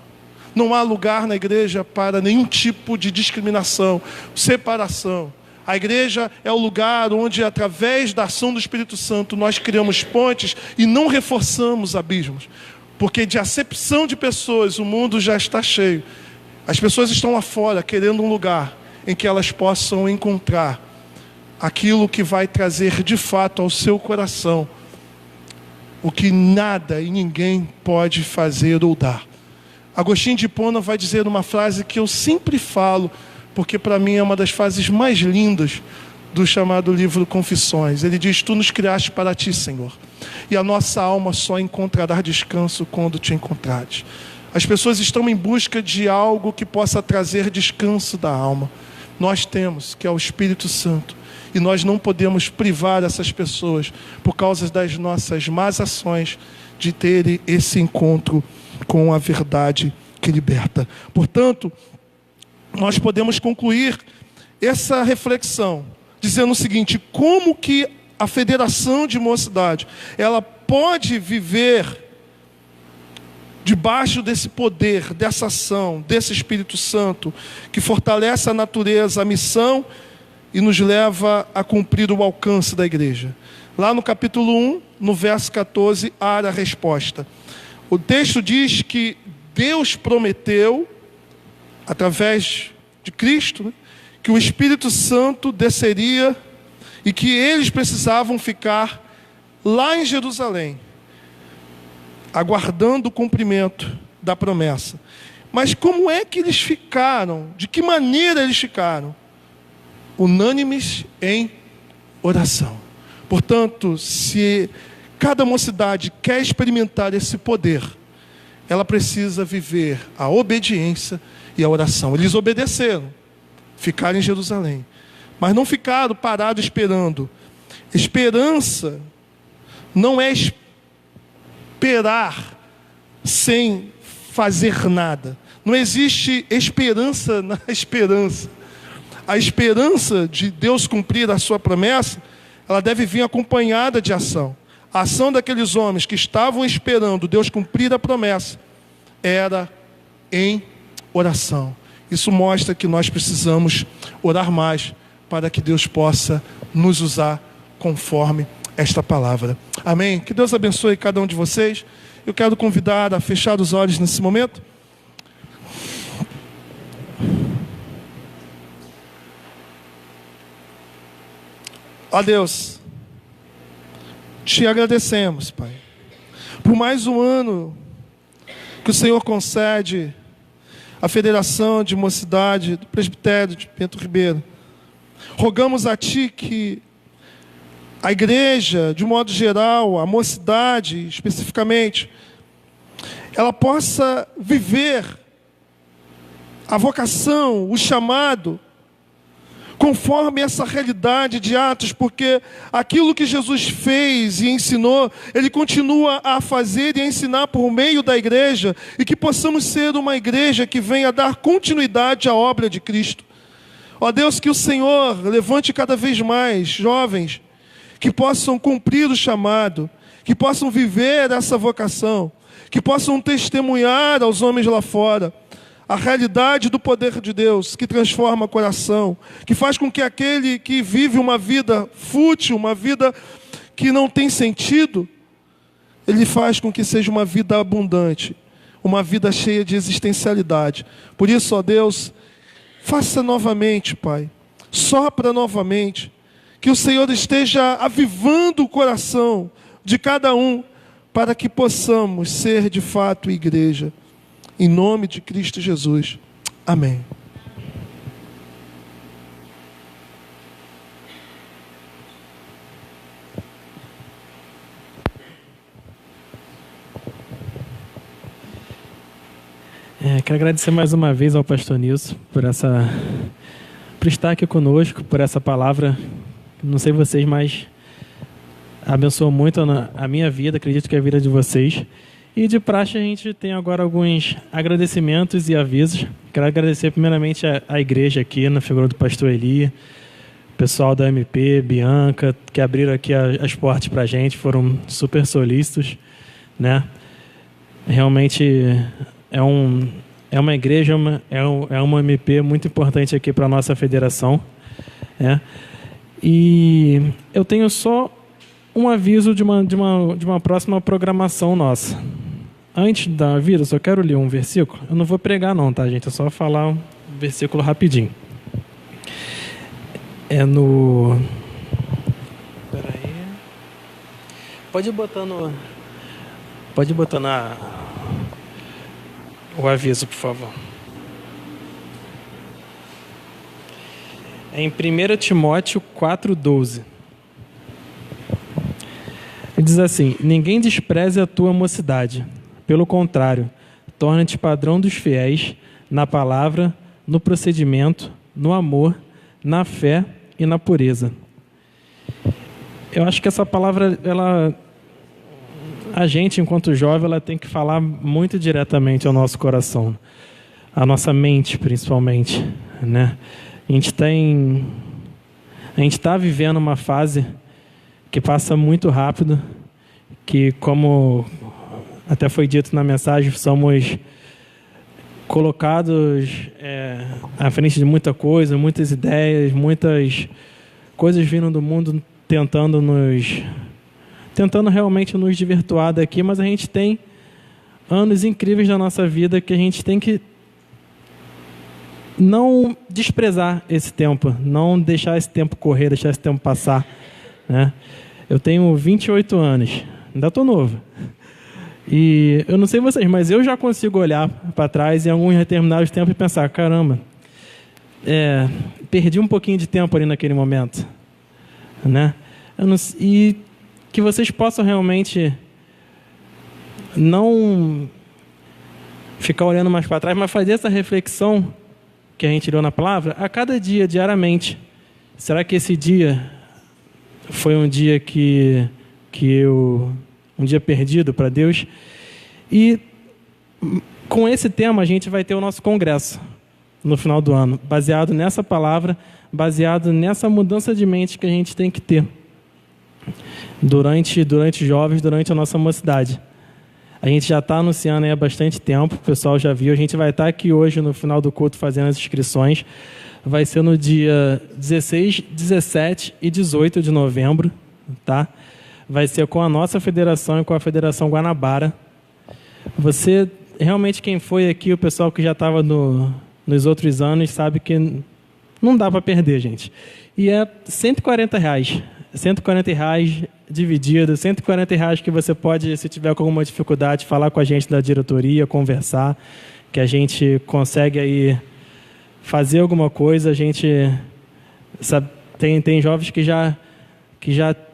Não há lugar na igreja para nenhum tipo de discriminação, separação. A igreja é o lugar onde, através da ação do Espírito Santo, nós criamos pontes e não reforçamos abismos. Porque de acepção de pessoas, o mundo já está cheio. As pessoas estão lá fora querendo um lugar em que elas possam encontrar aquilo que vai trazer de fato ao seu coração o que nada e ninguém pode fazer ou dar. Agostinho de Hipona vai dizer uma frase que eu sempre falo, porque para mim é uma das fases mais lindas do chamado livro Confissões. Ele diz: tu nos criaste para ti, Senhor, e a nossa alma só encontrará descanso quando te encontrares. As pessoas estão em busca de algo que possa trazer descanso da alma. Nós temos, que é o Espírito Santo, e nós não podemos privar essas pessoas, por causa das nossas más ações, de terem esse encontro com a verdade que liberta. Portanto, nós podemos concluir essa reflexão dizendo o seguinte: como que a Federação de Mocidade ela pode viver debaixo desse poder, dessa ação, desse Espírito Santo que fortalece a natureza, a missão e nos leva a cumprir o alcance da igreja. Lá no capítulo 1, no verso 14, há a resposta. O texto diz que Deus prometeu, através de Cristo, que o Espírito Santo desceria e que eles precisavam ficar lá em Jerusalém, aguardando o cumprimento da promessa. Mas como é que eles ficaram? De que maneira eles ficaram? Unânimes em oração. Portanto, se cada mocidade quer experimentar esse poder, ela precisa viver a obediência e a oração. Eles obedeceram, ficaram em Jerusalém, mas não ficaram parados esperando. Esperança não é esperar sem fazer nada. Não existe esperança na esperança. A esperança de Deus cumprir a sua promessa, ela deve vir acompanhada de ação. A ação daqueles homens que estavam esperando Deus cumprir a promessa era em oração. Isso mostra que nós precisamos orar mais para que Deus possa nos usar conforme esta palavra. Amém? Que Deus abençoe cada um de vocês. Eu quero convidar a fechar os olhos nesse momento. Ó Deus, te agradecemos, Pai, por mais um ano que o Senhor concede à Federação de Mocidade do Presbitério de Bento Ribeiro. Rogamos a Ti que a igreja, de um modo geral, a mocidade especificamente, ela possa viver a vocação, o chamado, conforme essa realidade de Atos, porque aquilo que Jesus fez e ensinou, Ele continua a fazer e a ensinar por meio da igreja, e que possamos ser uma igreja que venha dar continuidade à obra de Cristo. Ó Deus, que o Senhor levante cada vez mais jovens que possam cumprir o chamado, que possam viver essa vocação, que possam testemunhar aos homens lá fora a realidade do poder de Deus, que transforma o coração, que faz com que aquele que vive uma vida fútil, uma vida que não tem sentido, ele faz com que seja uma vida abundante, uma vida cheia de existencialidade. Por isso, ó Deus, faça novamente, Pai, sopra novamente. Que o Senhor esteja avivando o coração de cada um, para que possamos ser de fato igreja. Em nome de Cristo Jesus. Amém. Quero agradecer mais uma vez ao pastor Nilson por estar aqui conosco, por essa palavra. Não sei vocês, mas abençoou muito a minha vida, acredito que a vida de vocês. E de praxe a gente tem agora alguns agradecimentos e avisos. Quero agradecer primeiramente a igreja aqui, na figura do pastor Eli, o pessoal da MP, Bianca, que abriram aqui as portas para a gente, foram super solícitos, né? Realmente é uma igreja, é uma MP muito importante aqui para a nossa federação. E eu tenho só um aviso de uma próxima programação nossa. Antes da vida, eu só quero ler um versículo. Eu não vou pregar não, tá, gente? É só falar um versículo rapidinho. É no... Peraí. Pode ir botando o aviso, por favor. É em 1 Timóteo 4,12. Ele diz assim: ninguém despreze a tua mocidade. Pelo contrário, torna-te padrão dos fiéis na palavra, no procedimento, no amor, na fé e na pureza. Eu acho que essa palavra, a gente, enquanto jovem, ela tem que falar muito diretamente ao nosso coração, à nossa mente, principalmente, né? A gente está vivendo uma fase que passa muito rápido, que, como até foi dito na mensagem, somos colocados à frente de muita coisa, muitas ideias, muitas coisas vindo do mundo tentando realmente nos desvirtuar daqui, mas a gente tem anos incríveis da nossa vida que a gente tem que não desprezar esse tempo, não deixar esse tempo correr, deixar esse tempo passar, né? Eu tenho 28 anos, ainda estou novo. E eu não sei vocês, mas eu já consigo olhar para trás em alguns determinados tempos e pensar, caramba, perdi um pouquinho de tempo ali naquele momento, né? E que vocês possam realmente não ficar olhando mais para trás, mas fazer essa reflexão que a gente leu na palavra a cada dia, diariamente. Será que esse dia foi um dia um dia perdido para Deus? E com esse tema a gente vai ter o nosso congresso no final do ano, baseado nessa palavra, baseado nessa mudança de mente que a gente tem que ter durante jovens, durante a nossa mocidade. A gente já está anunciando aí há bastante tempo, o pessoal já viu. A gente vai estar aqui hoje no final do culto fazendo as inscrições. Vai ser no dia 16, 17 e 18 de novembro, tá? Vai ser com a nossa federação e com a Federação Guanabara. Você, realmente, quem foi aqui, o pessoal que já estava nos outros anos, sabe que não dá para perder, gente. E é R$140. R$140 dividido, R$140 que você pode, se tiver com alguma dificuldade, falar com a gente da diretoria, conversar, que a gente consegue aí fazer alguma coisa. A gente sabe, tem jovens que já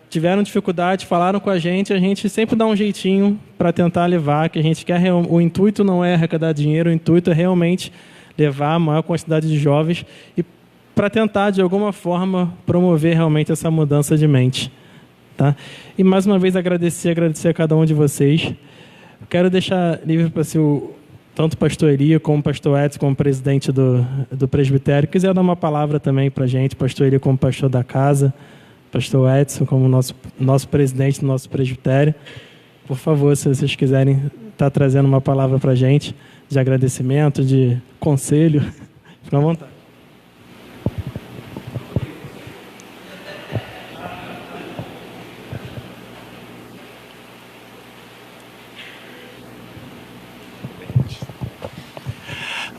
tiveram dificuldade, falaram com a gente sempre dá um jeitinho para tentar levar, que a gente quer. O intuito não é arrecadar dinheiro, o intuito é realmente levar a maior quantidade de jovens e para tentar, de alguma forma, promover realmente essa mudança de mente. Tá? E, mais uma vez, agradecer a cada um de vocês. Quero deixar livre para se tanto o pastor Eli, como o pastor Edson, como presidente do presbitério, quiser dar uma palavra também para a gente, pastor Eli como pastor da casa, pastor Edson como nosso presidente do nosso presbitério. Por favor, se vocês quiserem estar trazendo uma palavra para a gente, de agradecimento, de conselho, fica à vontade.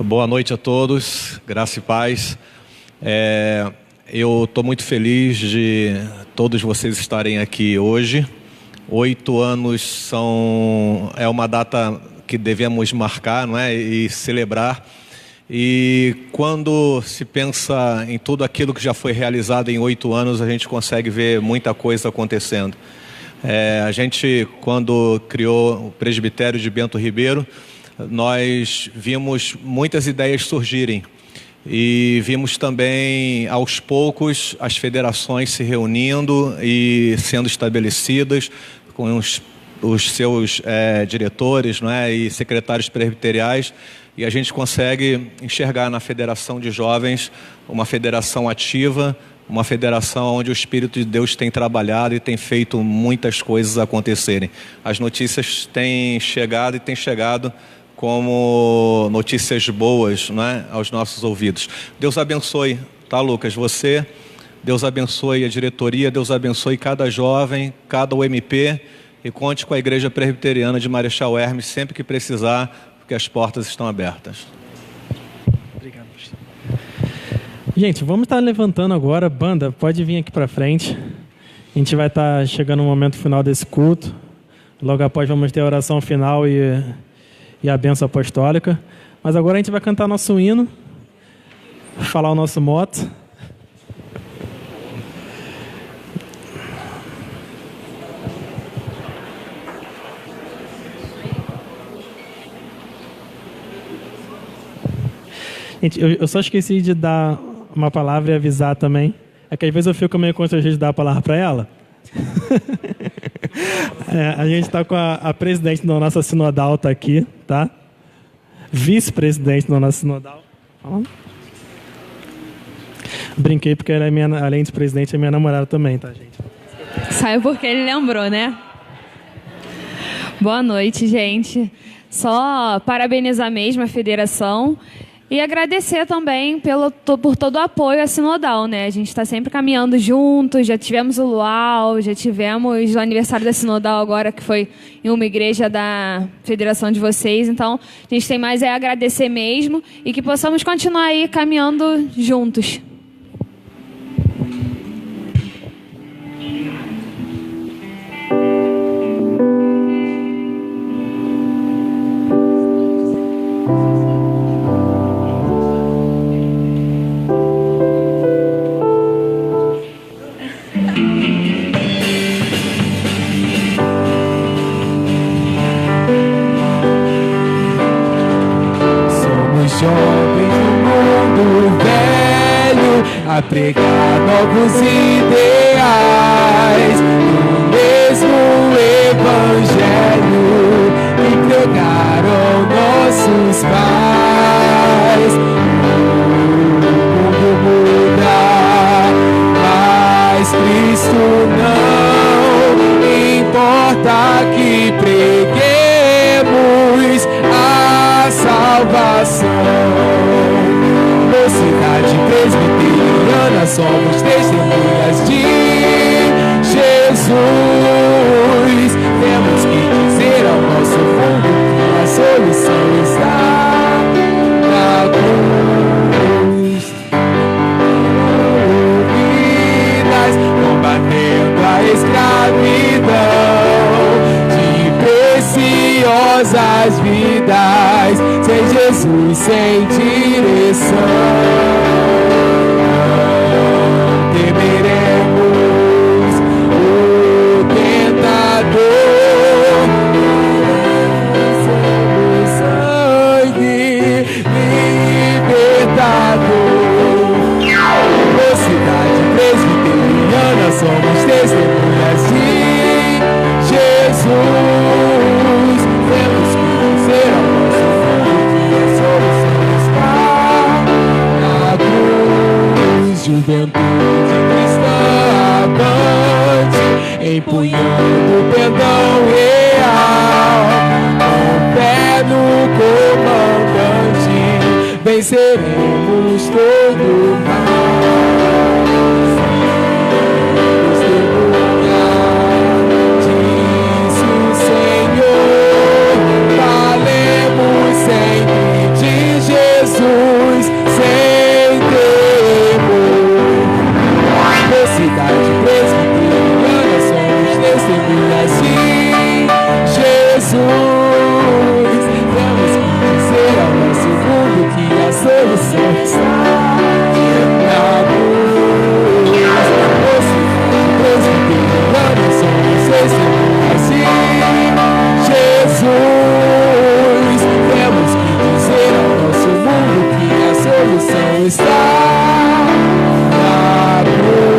Boa noite a todos, graça e paz. É Eu estou muito feliz de todos vocês estarem aqui hoje. 8 anos é uma data que devemos marcar, não é? E celebrar. E quando se pensa em tudo aquilo que já foi realizado em 8 anos, a gente consegue ver muita coisa acontecendo. A gente, quando criou o presbitério de Bento Ribeiro, nós vimos muitas ideias surgirem. E vimos também, aos poucos, as federações se reunindo e sendo estabelecidas com os seus diretores, não é? E secretários presbiteriais. E a gente consegue enxergar na Federação de Jovens uma federação ativa, uma federação onde o Espírito de Deus tem trabalhado e tem feito muitas coisas acontecerem. As notícias têm chegado e têm chegado como notícias boas, não é? Aos nossos ouvidos. Deus abençoe, tá, Lucas? Você, Deus abençoe a diretoria, Deus abençoe cada jovem, cada UMP, e conte com a Igreja Presbiteriana de Marechal Hermes sempre que precisar, porque as portas estão abertas. Obrigado. Gente, vamos estar levantando agora. Banda, pode vir aqui para frente. A gente vai estar chegando no momento final desse culto. Logo após vamos ter a oração final e a bênção apostólica. Mas agora a gente vai cantar nosso hino, falar o nosso moto. Gente, eu só esqueci de dar uma palavra e avisar também. É que às vezes eu fico meio constrangido de dar a palavra para ela. A gente está com a presidente da nossa sinodal, está aqui, tá? Vice-presidente da nossa sinodal. Brinquei porque ela é além de presidente, é minha namorada também, tá, gente? Saiu porque ele lembrou, né? Boa noite, gente. Só parabenizar mesmo a federação e agradecer também por todo o apoio à Sinodal, né? A gente está sempre caminhando juntos, já tivemos o Luau, já tivemos o aniversário da Sinodal agora, que foi em uma igreja da federação de vocês. Então, a gente tem mais a agradecer mesmo e que possamos continuar aí caminhando juntos. A pregar novos ideais do mesmo evangelho que pregaram nossos pais. O mundo muda, mas Cristo não importa que preguemos a salvação. Mocidade presbiteriana, somos testemunhas de Jesus. Temos que dizer ao nosso mundo que a solução está na cruz. Vidas combatendo a escravidão de preciosas vidas, sem Jesus, sem direção. Temeremos o tentador, somos sangue libertador. Mocidade presbiteriana, somos testemunhas de Jesus. Temos que dizer ao nosso mundo que a solução está na cruz. Juventude cristã avante, empunhando o pendão real, com o pé no comandante, venceremos todo mal. Testemunha, diz o Senhor, falemos sempre de Jesus, sem temor. solução está na cruz. Deus integrando somos esse assim. Jesus, temos que dizer ao nosso mundo que a solução está na cruz.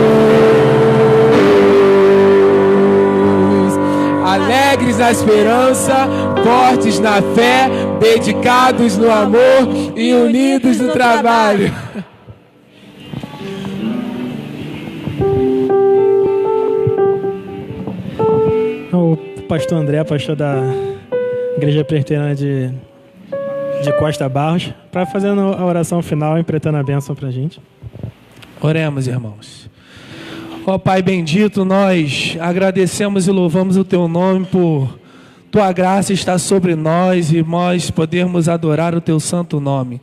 Alegres na esperança, fortes na fé, dedicados no amor e unidos no trabalho. O pastor André, pastor da Igreja Presbiteriana de Costa Barros, para fazer a oração final, empreitando a bênção para a gente. Oremos, irmãos. Ó Pai bendito, nós agradecemos e louvamos o Teu nome por Tua graça estar sobre nós e nós podermos adorar o Teu santo nome.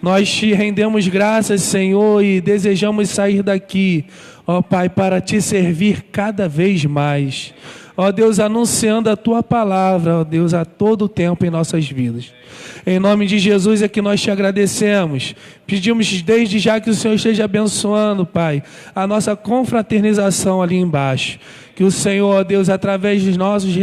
Nós Te rendemos graças, Senhor, e desejamos sair daqui, ó Pai, para Te servir cada vez mais. Ó Deus, anunciando a Tua palavra, ó Deus, a todo tempo em nossas vidas. Em nome de Jesus é que nós Te agradecemos. Pedimos desde já que o Senhor esteja abençoando, Pai, a nossa confraternização ali embaixo. Que o Senhor, ó Deus, através dos nossos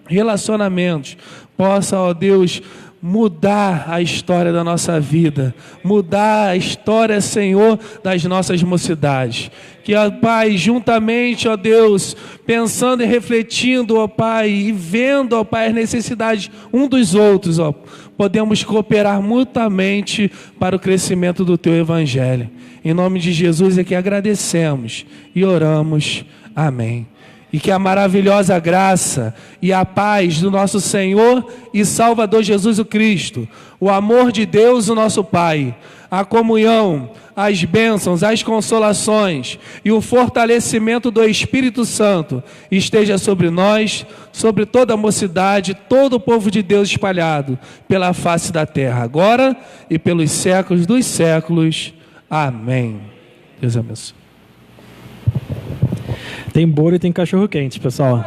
relacionamentos, possa, ó Deus, mudar a história da nossa vida, mudar a história, Senhor, das nossas mocidades. Que, ó Pai, juntamente, ó Deus, pensando e refletindo, ó Pai, e vendo, ó Pai, as necessidades um dos outros, ó, podemos cooperar mutuamente para o crescimento do Teu Evangelho. Em nome de Jesus é que agradecemos e oramos. Amém. E que a maravilhosa graça e a paz do nosso Senhor e Salvador Jesus o Cristo, o amor de Deus, o nosso Pai, a comunhão, as bênçãos, as consolações e o fortalecimento do Espírito Santo esteja sobre nós, sobre toda a mocidade, todo o povo de Deus espalhado pela face da terra, agora e pelos séculos dos séculos. Amém. Deus abençoe. Tem bolo e tem cachorro quente, pessoal.